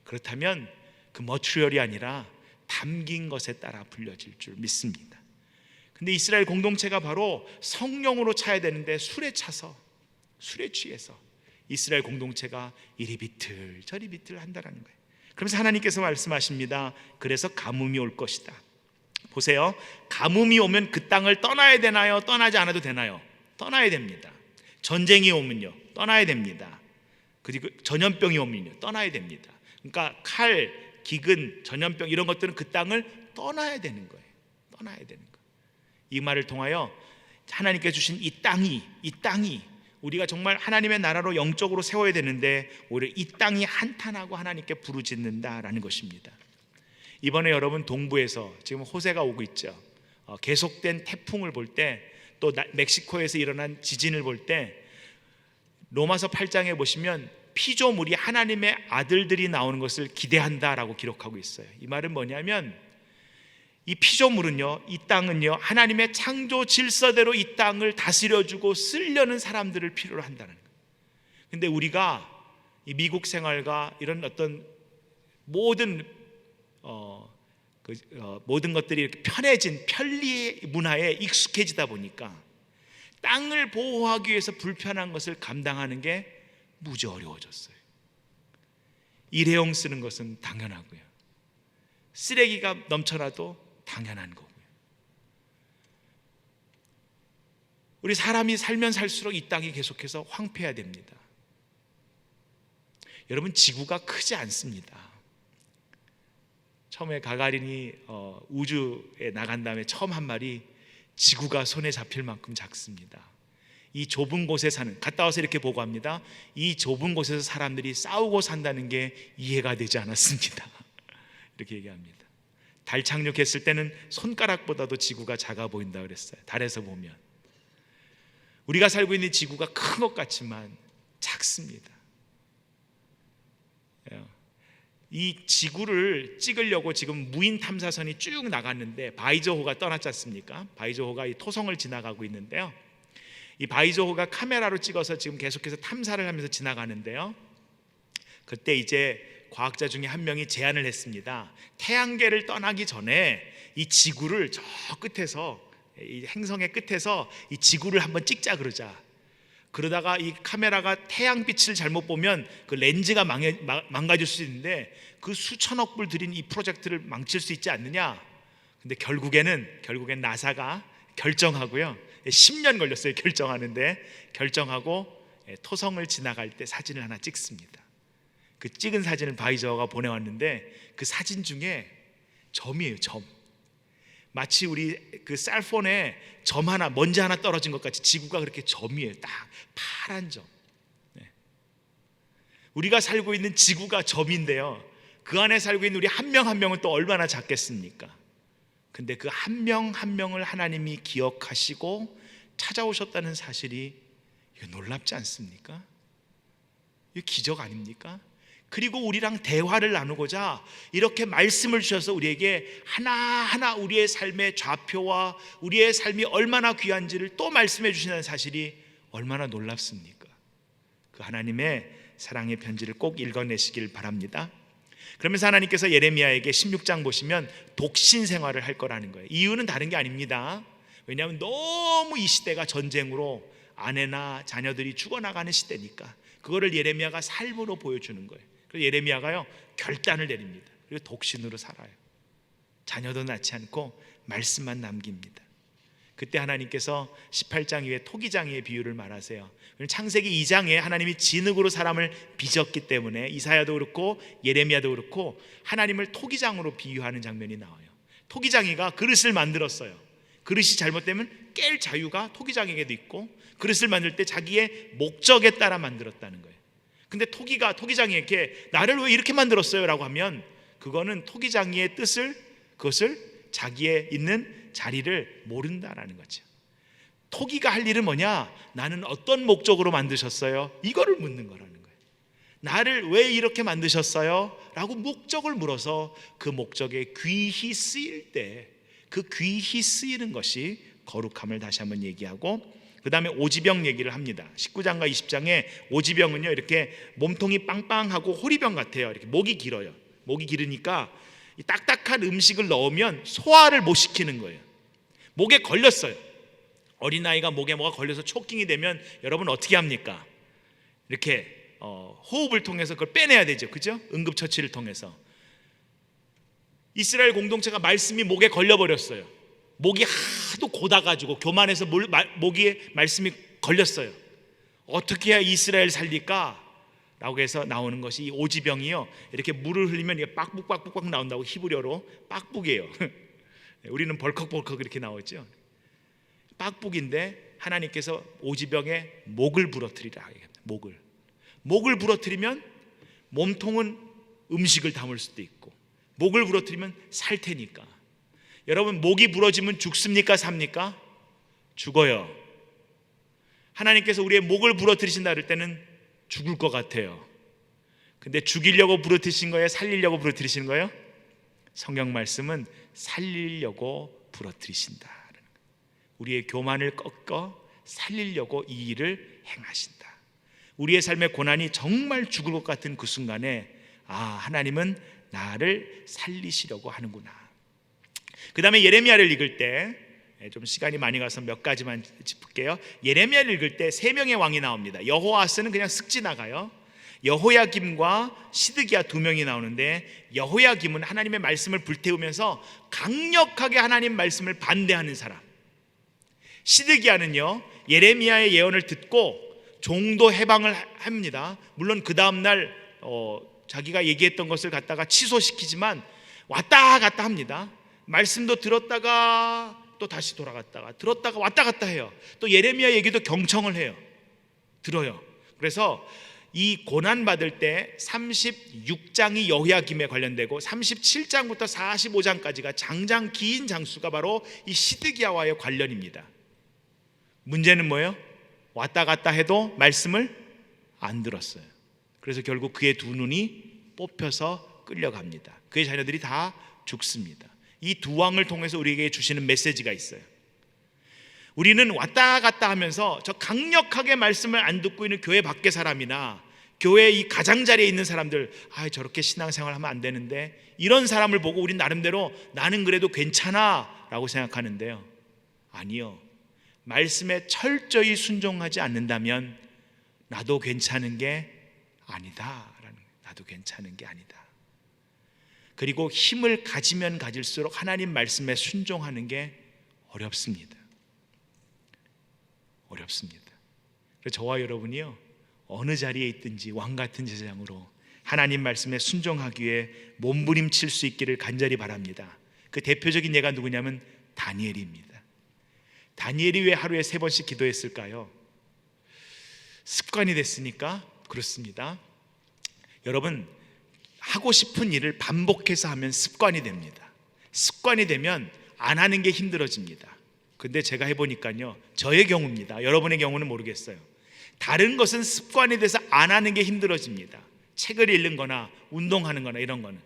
그렇다면 그 머추리얼이 아니라 담긴 것에 따라 불려질 줄 믿습니다. 근데 이스라엘 공동체가 바로 성령으로 차야 되는데 술에 차서, 술에 취해서 이스라엘 공동체가 이리 비틀 저리 비틀 한다는 거예요. 그러면서 하나님께서 말씀하십니다. 그래서 가뭄이 올 것이다. 보세요. 가뭄이 오면 그 땅을 떠나야 되나요? 떠나지 않아도 되나요? 떠나야 됩니다. 전쟁이 오면요, 떠나야 됩니다. 그리고 전염병이 오면요, 떠나야 됩니다. 그러니까 칼, 기근, 전염병 이런 것들은 그 땅을 떠나야 되는 거예요. 떠나야 되는 거예요. 이 말을 통하여 하나님께 주신 이 땅이 우리가 정말 하나님의 나라로 영적으로 세워야 되는데 오히려 이 땅이 한탄하고 하나님께 부르짖는다라는 것입니다. 이번에 여러분 동부에서 지금 호세가 오고 있죠. 계속된 태풍을 볼 때, 또 멕시코에서 일어난 지진을 볼 때 로마서 8장에 보시면 피조물이 하나님의 아들들이 나오는 것을 기대한다라고 기록하고 있어요. 이 말은 뭐냐면 이 피조물은요, 이 땅은요, 하나님의 창조 질서대로 이 땅을 다스려주고 쓰려는 사람들을 필요로 한다는 거예요. 근데 우리가 이 미국 생활과 이런 어떤 모든 모든 것들이 이렇게 편해진 편리 문화에 익숙해지다 보니까 땅을 보호하기 위해서 불편한 것을 감당하는 게 무지 어려워졌어요. 일회용 쓰는 것은 당연하고요, 쓰레기가 넘쳐나도 당연한 거고요. 우리 사람이 살면 살수록 이 땅이 계속해서 황폐해야 됩니다. 여러분, 지구가 크지 않습니다. 처음에 가가린이 우주에 나간 다음에 처음 한 말이 지구가 손에 잡힐 만큼 작습니다. 이 좁은 곳에 사는, 갔다 와서 이렇게 보고합니다. 이 좁은 곳에서 사람들이 싸우고 산다는 게 이해가 되지 않았습니다. 이렇게 얘기합니다. 달 착륙했을 때는 손가락보다도 지구가 작아 보인다 그랬어요. 달에서 보면 우리가 살고 있는 지구가 큰 것 같지만 작습니다. 이 지구를 찍으려고 지금 무인 탐사선이 쭉 나갔는데 바이저호가 떠났지 않습니까? 바이저호가 이 토성을 지나가고 있는데요, 이 바이저호가 카메라로 찍어서 지금 계속해서 탐사를 하면서 지나가는데요, 그때 이제 과학자 중에 한 명이 제안을 했습니다. 태양계를 떠나기 전에 이 지구를 저 끝에서, 이 행성의 끝에서 이 지구를 한번 찍자 그러자. 그러다가 이 카메라가 태양빛을 잘못 보면 그 렌즈가 망가질 수 있는데 그 수천억 불 들인 이 프로젝트를 망칠 수 있지 않느냐. 근데 결국엔 나사가 결정하고요, 10년 걸렸어요. 결정하고 토성을 지나갈 때 사진을 하나 찍습니다. 그 찍은 사진을 바이저가 보내왔는데 그 사진 중에 점이에요, 점. 마치 우리 그 셀폰에 점 하나, 먼지 하나 떨어진 것 같이 지구가 그렇게 점이에요. 딱 파란 점. 우리가 살고 있는 지구가 점인데요, 그 안에 살고 있는 우리 한 명 한 명은 또 얼마나 작겠습니까? 근데 그 한 명 한 명을 하나님이 기억하시고 찾아오셨다는 사실이, 이거 놀랍지 않습니까? 이거 기적 아닙니까? 그리고 우리랑 대화를 나누고자 이렇게 말씀을 주셔서 우리에게 하나하나 우리의 삶의 좌표와 우리의 삶이 얼마나 귀한지를 또 말씀해 주신다는 사실이 얼마나 놀랍습니까? 그 하나님의 사랑의 편지를 꼭 읽어내시길 바랍니다. 그러면서 하나님께서 예레미야에게 16장 보시면 독신 생활을 할 거라는 거예요. 이유는 다른 게 아닙니다. 왜냐하면 너무 이 시대가 전쟁으로 아내나 자녀들이 죽어나가는 시대니까 그거를 예레미야가 삶으로 보여주는 거예요. 그래서 예레미야가요, 결단을 내립니다. 그리고 독신으로 살아요. 자녀도 낳지 않고 말씀만 남깁니다. 그때 하나님께서 18장 이후에 토기장이의 비유를 말하세요. 창세기 2장에 하나님이 진흙으로 사람을 빚었기 때문에 이사야도 그렇고 예레미야도 그렇고 하나님을 토기장으로 비유하는 장면이 나와요. 토기장이가 그릇을 만들었어요. 그릇이 잘못되면 깰 자유가 토기장에게도 있고, 그릇을 만들 때 자기의 목적에 따라 만들었다는 거예요. 근데 토기장이에게 나를 왜 이렇게 만들었어요? 라고 하면 그거는 토기장이의 뜻을, 그것을 자기의 있는 자리를 모른다라는 거죠. 토기가 할 일은 뭐냐? 나는 어떤 목적으로 만드셨어요? 이거를 묻는 거라는 거예요. 나를 왜 이렇게 만드셨어요? 라고 목적을 물어서 그 목적에 귀히 쓰일 때 그 귀히 쓰이는 것이 거룩함을 다시 한번 얘기하고, 그 다음에 오지병 얘기를 합니다. 19장과 20장에 오지병은요, 이렇게 몸통이 빵빵하고 호리병 같아요. 이렇게 목이 길어요. 목이 길으니까 이 딱딱한 음식을 넣으면 소화를 못 시키는 거예요. 목에 걸렸어요. 어린아이가 목에 뭐가 걸려서 초킹이 되면 여러분 어떻게 합니까? 이렇게 호흡을 통해서 그걸 빼내야 되죠. 그죠? 응급처치를 통해서. 이스라엘 공동체가 말씀이 목에 걸려버렸어요. 목이 하도 고다가지고 교만해서 목에 말씀이 걸렸어요. 어떻게 해야 이스라엘 살릴까? 라고 해서 나오는 것이 이 오지병이요, 이렇게 물을 흘리면 이게 빡북 나온다고 히브리어로 빡북이에요. 우리는 벌컥벌컥 이렇게 나오죠. 빡북인데 하나님께서 오지병의 목을 부러뜨리라. 목을 부러뜨리면 몸통은 음식을 담을 수도 있고, 목을 부러뜨리면 살 테니까. 여러분, 목이 부러지면 죽습니까? 삽니까? 죽어요. 하나님께서 우리의 목을 부러뜨리신다 그럴 때는 죽을 것 같아요. 근데 죽이려고 부러뜨리신 거예요? 살리려고 부러뜨리신 거예요? 성경 말씀은 살리려고 부러뜨리신다. 우리의 교만을 꺾어 살리려고 이 일을 행하신다. 우리의 삶의 고난이 정말 죽을 것 같은 그 순간에 하나님은 나를 살리시려고 하는구나. 그 다음에 예레미야를 읽을 때 좀 시간이 많이 가서 몇 가지만 짚을게요. 예레미야를 읽을 때 세 명의 왕이 나옵니다. 여호아스는 그냥 쓱 지나가요. 여호야김과 시드기야 두 명이 나오는데, 여호야김은 하나님의 말씀을 불태우면서 강력하게 하나님 말씀을 반대하는 사람, 시드기야는요 예레미야의 예언을 듣고 종도 해방을 합니다. 물론 그 다음날 자기가 얘기했던 것을 갖다가 취소시키지만 왔다 갔다 합니다. 말씀도 들었다가 또 다시 돌아갔다가 들었다가 왔다 갔다 해요. 또 예레미야 얘기도 경청을 해요. 들어요. 그래서 이 고난받을 때 36장이 여호야김에 관련되고 37장부터 45장까지가 장장 긴 장수가 바로 이 시드기야와의 관련입니다. 문제는 뭐예요? 왔다 갔다 해도 말씀을 안 들었어요. 그래서 결국 그의 두 눈이 뽑혀서 끌려갑니다. 그의 자녀들이 다 죽습니다. 이 두 왕을 통해서 우리에게 주시는 메시지가 있어요. 우리는 왔다 갔다 하면서 저 강력하게 말씀을 안 듣고 있는 교회 밖의 사람이나 교회 이 가장자리에 있는 사람들, 저렇게 신앙생활 하면 안 되는데, 이런 사람을 보고 우린 나름대로 나는 그래도 괜찮아 라고 생각하는데요, 아니요. 말씀에 철저히 순종하지 않는다면 나도 괜찮은 게 아니다. 나도 괜찮은 게 아니다. 그리고 힘을 가지면 가질수록 하나님 말씀에 순종하는 게 어렵습니다. 어렵습니다. 그래서 저와 여러분이요, 어느 자리에 있든지 왕 같은 제사장으로 하나님 말씀에 순종하기 위해 몸부림칠 수 있기를 간절히 바랍니다. 그 대표적인 예가 누구냐면 다니엘입니다. 다니엘이 왜 하루에 3번씩 기도했을까요? 습관이 됐으니까 그렇습니다. 여러분, 하고 싶은 일을 반복해서 하면 습관이 됩니다. 습관이 되면 안 하는 게 힘들어집니다. 근데 제가 해보니까요, 저의 경우입니다. 여러분의 경우는 모르겠어요. 다른 것은 습관이 돼서 안 하는 게 힘들어집니다. 책을 읽는 거나 운동하는 거나 이런 거는.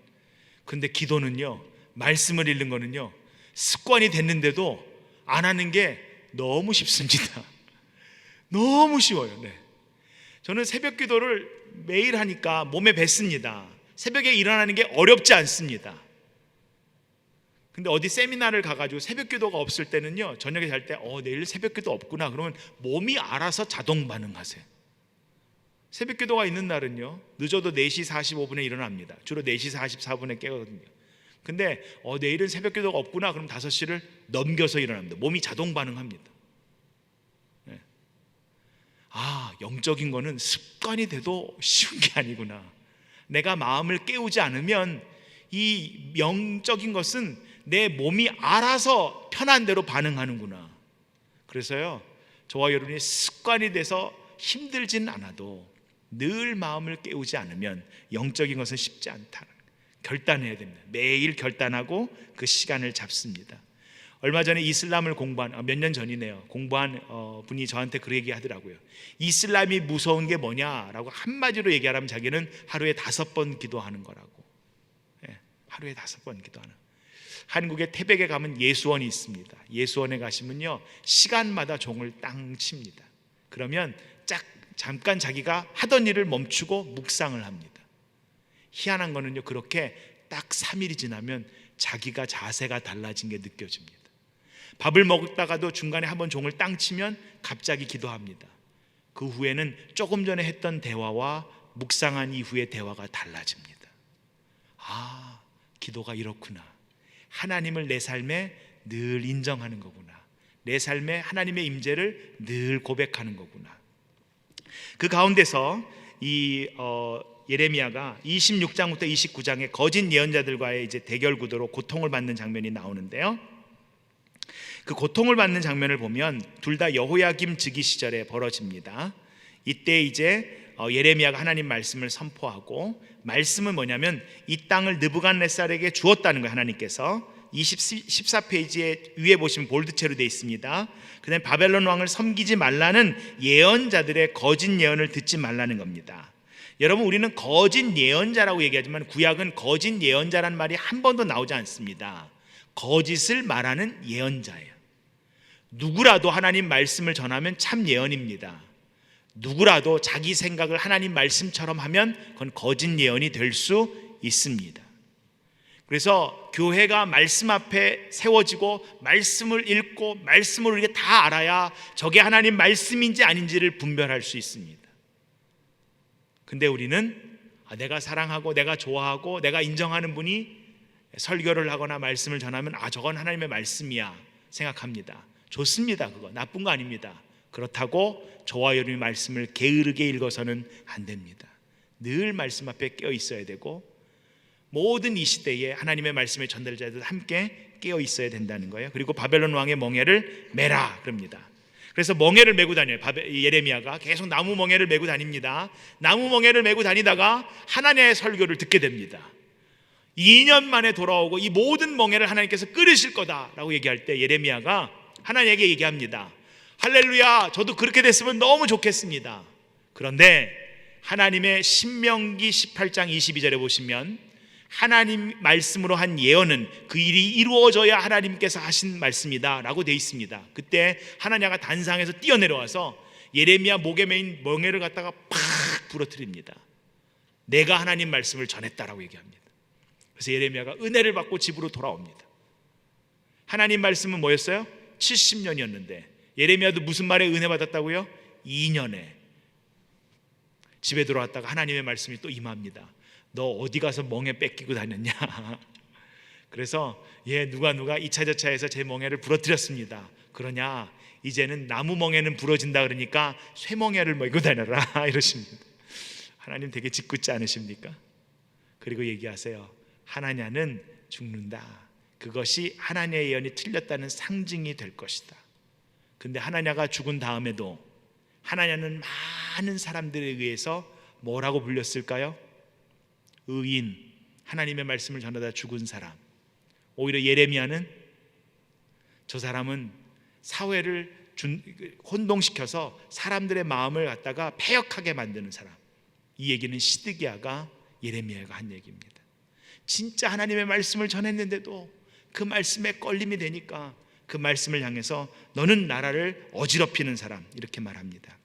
근데 기도는요, 말씀을 읽는 거는요, 습관이 됐는데도 안 하는 게 너무 쉽습니다. 너무 쉬워요. 저는 새벽 기도를 매일 하니까 몸에 뱄습니다. 새벽에 일어나는 게 어렵지 않습니다. 근데 어디 세미나를 가가지고 새벽 기도가 없을 때는요, 저녁에 잘 때 내일 새벽 기도 없구나 그러면 몸이 알아서 자동 반응하세요. 새벽 기도가 있는 날은요, 늦어도 4시 45분에 일어납니다. 주로 4시 44분에 깨거든요. 근데 내일은 새벽 기도가 없구나 그럼 5시를 넘겨서 일어납니다. 몸이 자동 반응합니다. 영적인 거는 습관이 돼도 쉬운 게 아니구나. 내가 마음을 깨우지 않으면 이 영적인 것은 내 몸이 알아서 편한 대로 반응하는구나. 그래서요, 저와 여러분이 습관이 돼서 힘들진 않아도 늘 마음을 깨우지 않으면 영적인 것은 쉽지 않다는, 결단해야 됩니다. 매일 결단하고 그 시간을 잡습니다. 얼마 전에 이슬람을 공부한, 몇 년 전이네요, 공부한 분이 저한테 그 얘기 하더라고요. 이슬람이 무서운 게 뭐냐라고 한마디로 얘기하라면 자기는 하루에 5번 기도하는 거라고. 하루에 5번 기도하는. 한국의 태백에 가면 예수원이 있습니다. 예수원에 가시면요, 시간마다 종을 땅 칩니다. 그러면 잠깐 자기가 하던 일을 멈추고 묵상을 합니다. 희한한 거는요, 그렇게 딱 3일이 지나면 자기가 자세가 달라진 게 느껴집니다. 밥을 먹다가도 중간에 한번 종을 땅 치면 갑자기 기도합니다. 그 후에는 조금 전에 했던 대화와 묵상한 이후의 대화가 달라집니다. 기도가 이렇구나. 하나님을 내 삶에 늘 인정하는 거구나. 내 삶에 하나님의 임재를 늘 고백하는 거구나. 그 가운데서 이 예레미야가 26장부터 29장에 거짓 예언자들과의 이제 대결 구도로 고통을 받는 장면이 나오는데요, 그 고통을 받는 장면을 보면 둘 다 여호야김 즉위 시절에 벌어집니다. 이때 이제 예레미야가 하나님 말씀을 선포하고, 말씀은 뭐냐면 이 땅을 느부갓네살에게 주었다는 거예요. 하나님께서 14페이지에 위에 보시면 볼드체로 되어 있습니다. 그 다음에 바벨론 왕을 섬기지 말라는 예언자들의 거짓 예언을 듣지 말라는 겁니다. 여러분, 우리는 거짓 예언자라고 얘기하지만 구약은 거짓 예언자란 말이 한 번도 나오지 않습니다. 거짓을 말하는 예언자예요. 누구라도 하나님 말씀을 전하면 참 예언입니다. 누구라도 자기 생각을 하나님 말씀처럼 하면 그건 거짓 예언이 될 수 있습니다. 그래서 교회가 말씀 앞에 세워지고 말씀을 읽고 말씀을 우리가 다 알아야 저게 하나님 말씀인지 아닌지를 분별할 수 있습니다. 근데 우리는 내가 사랑하고 내가 좋아하고 내가 인정하는 분이 설교를 하거나 말씀을 전하면 저건 하나님의 말씀이야 생각합니다. 좋습니다. 그거 나쁜 거 아닙니다. 그렇다고 저와 여러분의 말씀을 게으르게 읽어서는 안 됩니다. 늘 말씀 앞에 깨어 있어야 되고 모든 이 시대에 하나님의 말씀의 전달자들 함께 깨어 있어야 된다는 거예요. 그리고 바벨론 왕의 멍에를 메라 그럽니다. 그래서 멍에를 메고 다녀요. 예레미야가 계속 나무 멍에를 메고 다닙니다. 나무 멍에를 메고 다니다가 하나님의 설교를 듣게 됩니다. 2년 만에 돌아오고 이 모든 멍에를 하나님께서 끊으실 거다라고 얘기할 때 예레미야가 하나님에게 얘기합니다. 할렐루야, 저도 그렇게 됐으면 너무 좋겠습니다. 그런데 하나님의 신명기 18장 22절에 보시면 하나님 말씀으로 한 예언은 그 일이 이루어져야 하나님께서 하신 말씀이다 라고 되어 있습니다. 그때 하나냐가 단상에서 뛰어내려와서 예레미야 목에 매인 멍에를 갖다가 팍 부러뜨립니다. 내가 하나님 말씀을 전했다라고 얘기합니다. 그래서 예레미야가 은혜를 받고 집으로 돌아옵니다. 하나님 말씀은 뭐였어요? 70년이었는데 예레미야도 무슨 말에 은혜 받았다고요? 2년에 집에 들어왔다가 하나님의 말씀이 또 임합니다. 너 어디 가서 멍에 뺏기고 다녔냐? 그래서 누가 2차 저차에서 제 멍에를 부러뜨렸습니다. 그러냐? 이제는 나무 멍에는 부러진다 그러니까 쇠멍에를 메고 다녀라 이러십니다. 하나님 되게 짓궂지 않으십니까? 그리고 얘기하세요. 하나냐는 죽는다. 그것이 하나냐의 예언이 틀렸다는 상징이 될 것이다. 근데 하나냐가 죽은 다음에도 하나냐는 많은 사람들에 의해서 뭐라고 불렸을까요? 의인, 하나님의 말씀을 전하다 죽은 사람. 오히려 예레미야는 저 사람은 사회를 혼동시켜서 사람들의 마음을 갖다가 패역하게 만드는 사람. 이 얘기는 시드기야가 예레미야가 한 얘기입니다. 진짜 하나님의 말씀을 전했는데도 그 말씀에 걸림이 되니까 그 말씀을 향해서 너는 나라를 어지럽히는 사람 이렇게 말합니다.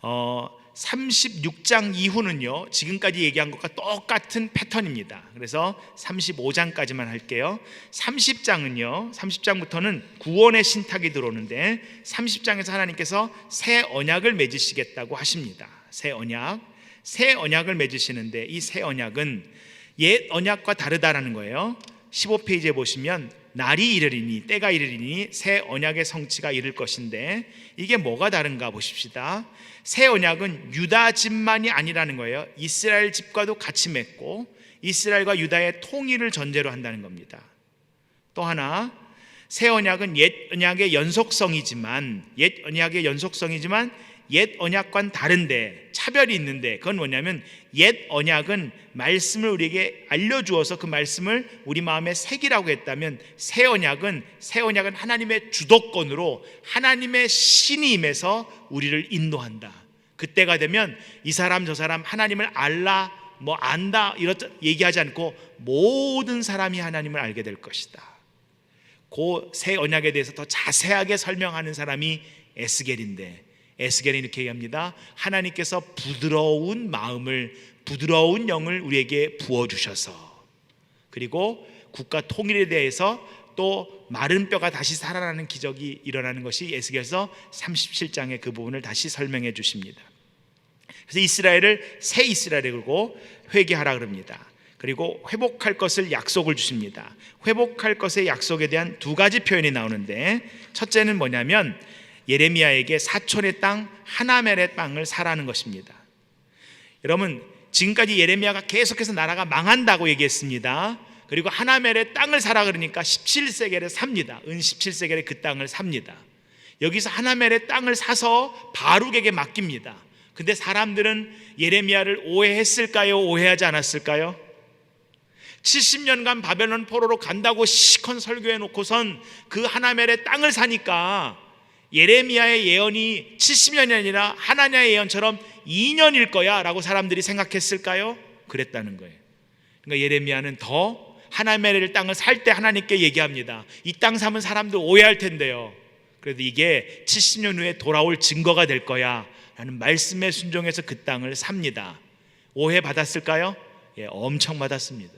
36장 이후는요 지금까지 얘기한 것과 똑같은 패턴입니다. 그래서 35장까지만 할게요. 30장부터는 구원의 신탁이 들어오는데 30장에서 하나님께서 새 언약을 맺으시겠다고 하십니다. 새 언약을 맺으시는데 이 새 언약은 옛 언약과 다르다라는 거예요. 15페이지에 보시면 날이 이르리니 때가 이르리니 새 언약의 성취가 이를 것인데 이게 뭐가 다른가 보십시다. 새 언약은 유다 집만이 아니라는 거예요. 이스라엘 집과도 같이 맺고 이스라엘과 유다의 통일을 전제로 한다는 겁니다. 또 하나 새 언약은 옛 언약의 연속성이지만 옛 언약과는 다른데 차별이 있는데 그건 뭐냐면 옛 언약은 말씀을 우리에게 알려주어서 그 말씀을 우리 마음에 새기라고 했다면 새 언약은 하나님의 주도권으로 하나님의 신이 임해서 우리를 인도한다. 그때가 되면 이 사람 저 사람 하나님을 알라 안다 이렇게 얘기하지 않고 모든 사람이 하나님을 알게 될 것이다. 그 새 언약에 대해서 더 자세하게 설명하는 사람이 에스겔인데 에스겔은 이렇게 얘기합니다. 하나님께서 부드러운 마음을 부드러운 영을 우리에게 부어주셔서 그리고 국가 통일에 대해서 또 마른 뼈가 다시 살아나는 기적이 일어나는 것이 에스겔서 37장의 그 부분을 다시 설명해 주십니다. 그래서 이스라엘을 새 이스라엘이고 회개하라 그럽니다. 그리고 회복할 것을 약속을 주십니다. 회복할 것의 약속에 대한 두 가지 표현이 나오는데 첫째는 뭐냐면 예레미야에게 사촌의 땅 하나멜의 땅을 사라는 것입니다. 여러분 지금까지 예레미야가 계속해서 나라가 망한다고 얘기했습니다. 그리고 하나멜의 땅을 사라 그러니까 17세겔에 삽니다. 은 17세겔에 그 땅을 삽니다. 여기서 하나멜의 땅을 사서 바룩에게 맡깁니다. 근데 사람들은 예레미야를 오해했을까요? 오해하지 않았을까요? 70년간 바벨론 포로로 간다고 시컨 설교해 놓고선 그 하나멜의 땅을 사니까 예레미야의 예언이 70년이 아니라 하나냐의 예언처럼 2년일 거야 라고 사람들이 생각했을까요? 그랬다는 거예요. 그러니까 예레미야는 더 하나멜의 땅을 살 때 하나님께 얘기합니다. 이 땅 사면 사람들 오해할 텐데요, 그래도 이게 70년 후에 돌아올 증거가 될 거야 라는 말씀에 순종해서 그 땅을 삽니다. 오해 받았을까요? 예, 엄청 받았습니다.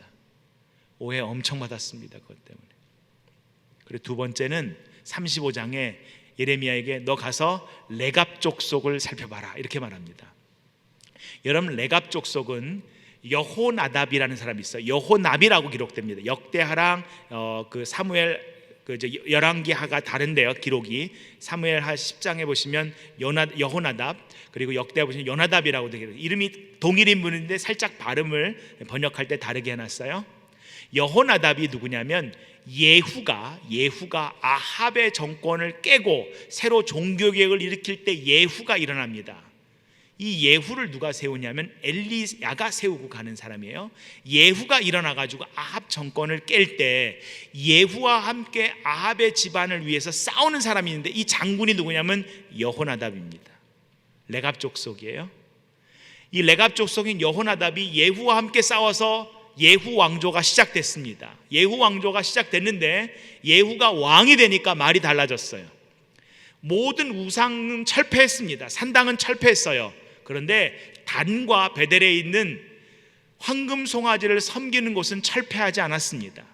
오해 엄청 받았습니다. 그것 때문에. 그리고 두 번째는 35장에 예레미야에게 너 가서 레갑 족속을 살펴봐라 이렇게 말합니다. 여러분, 레갑 족속은 여호나답이라는 사람이 있어요. 여호납이라고 기록됩니다. 역대하랑 그 사무엘 열왕기하가 다른데요, 기록이. 사무엘하 10장에 보시면 여호나답, 그리고 역대하 보시면 요나답이라고 되어 있어요. 이름이 동일 인물인데 살짝 발음을 번역할 때 다르게 해놨어요. 여호나답이 누구냐면 예후가 아합의 정권을 깨고 새로 종교개혁을 일으킬 때 예후가 일어납니다. 이 예후를 누가 세우냐면 엘리야가 세우고 가는 사람이에요. 예후가 일어나가지고 아합 정권을 깰 때 예후와 함께 아합의 집안을 위해서 싸우는 사람이 있는데 이 장군이 누구냐면 여호나답입니다. 레갑 족속이에요. 이 레갑 족속인 여호나답이 예후와 함께 싸워서 예후 왕조가 시작됐습니다. 예후 왕조가 시작됐는데 예후가 왕이 되니까 말이 달라졌어요. 모든 우상은 철폐했습니다. 산당은 철폐했어요. 그런데 단과 베델에 있는 황금 송아지를 섬기는 곳은 철폐하지 않았습니다.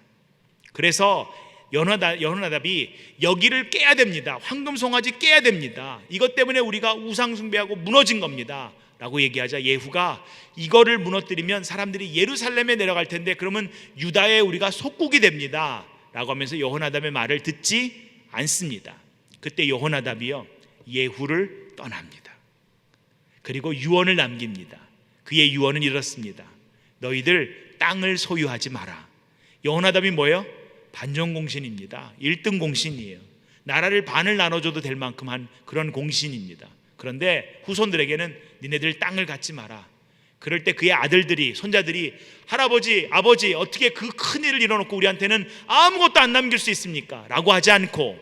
그래서 여호나답이 여기를 깨야 됩니다. 황금 송아지 깨야 됩니다. 이것 때문에 우리가 우상 숭배하고 무너진 겁니다 라고 얘기하자 예후가 이거를 무너뜨리면 사람들이 예루살렘에 내려갈 텐데 그러면 유다에 우리가 속국이 됩니다 라고 하면서 여호나답의 말을 듣지 않습니다. 그때 여호나답이요 예후를 떠납니다. 그리고 유언을 남깁니다. 그의 유언은 이렇습니다. 너희들 땅을 소유하지 마라. 여호나답이 뭐예요? 반정공신입니다. 1등 공신이에요. 나라를 반을 나눠줘도 될 만큼 한 그런 공신입니다. 그런데 후손들에게는 니네들 땅을 갖지 마라. 그럴 때 그의 아들들이, 손자들이 할아버지, 아버지 어떻게 그 큰일을 이뤄놓고 우리한테는 아무것도 안 남길 수 있습니까? 라고 하지 않고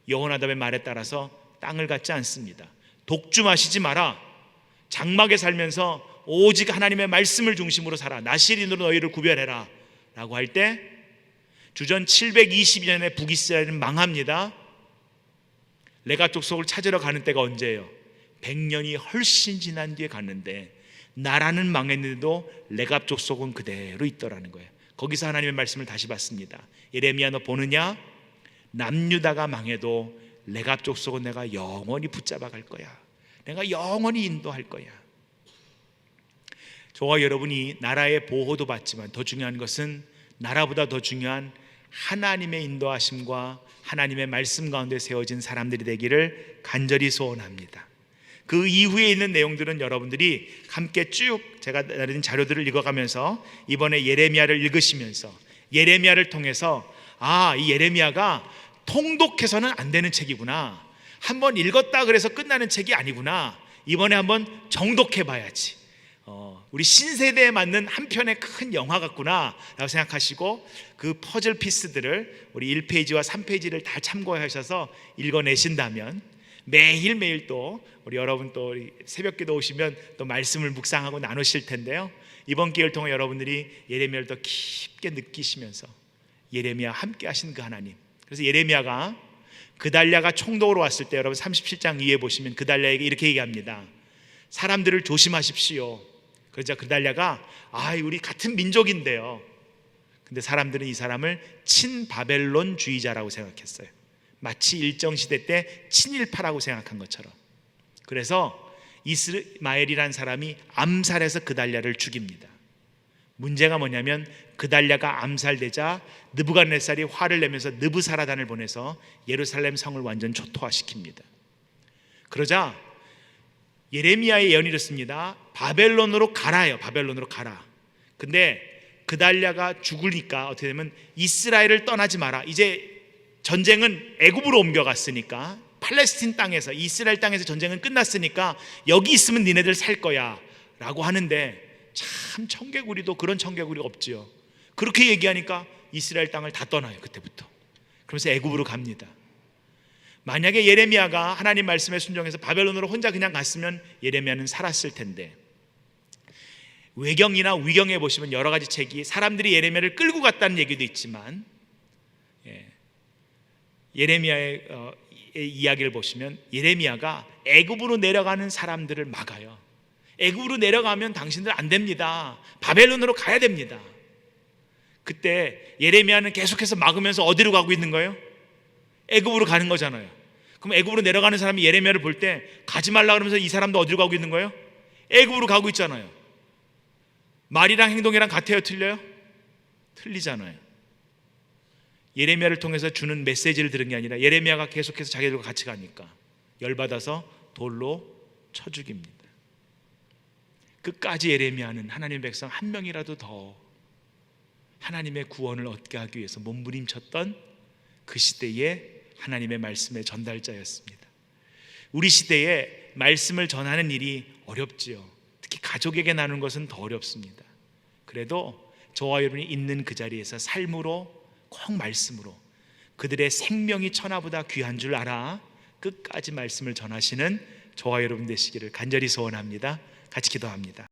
여호나답의 말에 따라서 땅을 갖지 않습니다. 독주 마시지 마라. 장막에 살면서 오직 하나님의 말씀을 중심으로 살아. 나실인으로 너희를 구별해라 라고 할 때 주전 720년에 북이스라엘은 망합니다. 레갑 족속을 찾으러 가는 때가 언제예요? 100년이 훨씬 지난 뒤에 갔는데 나라는 망했는데도 레갑 족속은 그대로 있더라는 거예요. 거기서 하나님의 말씀을 다시 받습니다. 예레미야 너 보느냐? 남유다가 망해도 레갑 족속은 내가 영원히 붙잡아 갈 거야. 내가 영원히 인도할 거야. 저와 여러분이 나라의 보호도 받지만 더 중요한 것은 나라보다 더 중요한 하나님의 인도하심과 하나님의 말씀 가운데 세워진 사람들이 되기를 간절히 소원합니다. 그 이후에 있는 내용들은 여러분들이 함께 쭉 제가 내린 자료들을 읽어가면서 이번에 예레미야를 읽으시면서 예레미야를 통해서 이 예레미야가 통독해서는 안 되는 책이구나. 한번 읽었다 그래서 끝나는 책이 아니구나. 이번에 한번 정독해 봐야지. 우리 신세대에 맞는 한 편의 큰 영화 같구나 라고 생각하시고 그 퍼즐 피스들을 우리 1페이지와 3페이지를 다 참고하셔서 읽어내신다면 매일매일 또 우리 여러분 또 새벽기도 오시면 또 말씀을 묵상하고 나누실 텐데요, 이번 기회를 통해 여러분들이 예레미야를 더 깊게 느끼시면서 예레미야 함께 하신 그 하나님. 그래서 예레미야가 그달랴가 총독으로 왔을 때 여러분 37장 위에 보시면 그달랴에게 이렇게 얘기합니다. 사람들을 조심하십시오. 그러자 그달랴가 우리 같은 민족인데요, 근데 사람들은 이 사람을 친바벨론주의자라고 생각했어요. 마치 일정시대 때 친일파라고 생각한 것처럼. 그래서 이스마엘이라는 사람이 암살해서 그달랴를 죽입니다. 문제가 뭐냐면 그달랴가 암살되자 느부갓네살이 화를 내면서 느부사라단을 보내서 예루살렘 성을 완전 초토화시킵니다. 그러자 예레미야의 예언이 이렇습니다. 바벨론으로 가라요. 바벨론으로 가라. 근데 그달랴가 죽으니까 어떻게 되면 이스라엘을 떠나지 마라. 이제 전쟁은 애굽으로 옮겨갔으니까, 팔레스틴 땅에서, 이스라엘 땅에서 전쟁은 끝났으니까 여기 있으면 니네들 살 거야 라고 하는데 참 청개구리도 그런 청개구리가 없지요. 그렇게 얘기하니까 이스라엘 땅을 다 떠나요. 그때부터. 그러면서 애굽으로 갑니다. 만약에 예레미야가 하나님 말씀에 순종해서 바벨론으로 혼자 그냥 갔으면 예레미야는 살았을 텐데, 외경이나 위경에 보시면 여러 가지 책이 사람들이 예레미야를 끌고 갔다는 얘기도 있지만, 예레미야의 이야기를 보시면 예레미야가 애굽으로 내려가는 사람들을 막아요. 애굽으로 내려가면 당신들 안 됩니다. 바벨론으로 가야 됩니다. 그때 예레미야는 계속해서 막으면서 어디로 가고 있는 거예요? 애굽으로 가는 거잖아요. 그럼 애굽으로 내려가는 사람이 예레미야를 볼 때 가지 말라 그러면서 이 사람도 어디로 가고 있는 거예요? 애굽으로 가고 있잖아요. 말이랑 행동이랑 같아요, 틀려요? 틀리잖아요. 예레미야를 통해서 주는 메시지를 들은 게 아니라 예레미야가 계속해서 자기들과 같이 가니까 열받아서 돌로 쳐 죽입니다. 끝까지 예레미야는 하나님의 백성 한 명이라도 더 하나님의 구원을 얻게 하기 위해서 몸부림쳤던 그 시대의 하나님의 말씀의 전달자였습니다. 우리 시대에 말씀을 전하는 일이 어렵지요. 특히 가족에게 나누는 것은 더 어렵습니다. 그래도 저와 여러분이 있는 그 자리에서 삶으로, 꼭 말씀으로 그들의 생명이 천하보다 귀한 줄 알아 끝까지 말씀을 전하시는 저와 여러분 되시기를 간절히 소원합니다. 같이 기도합니다.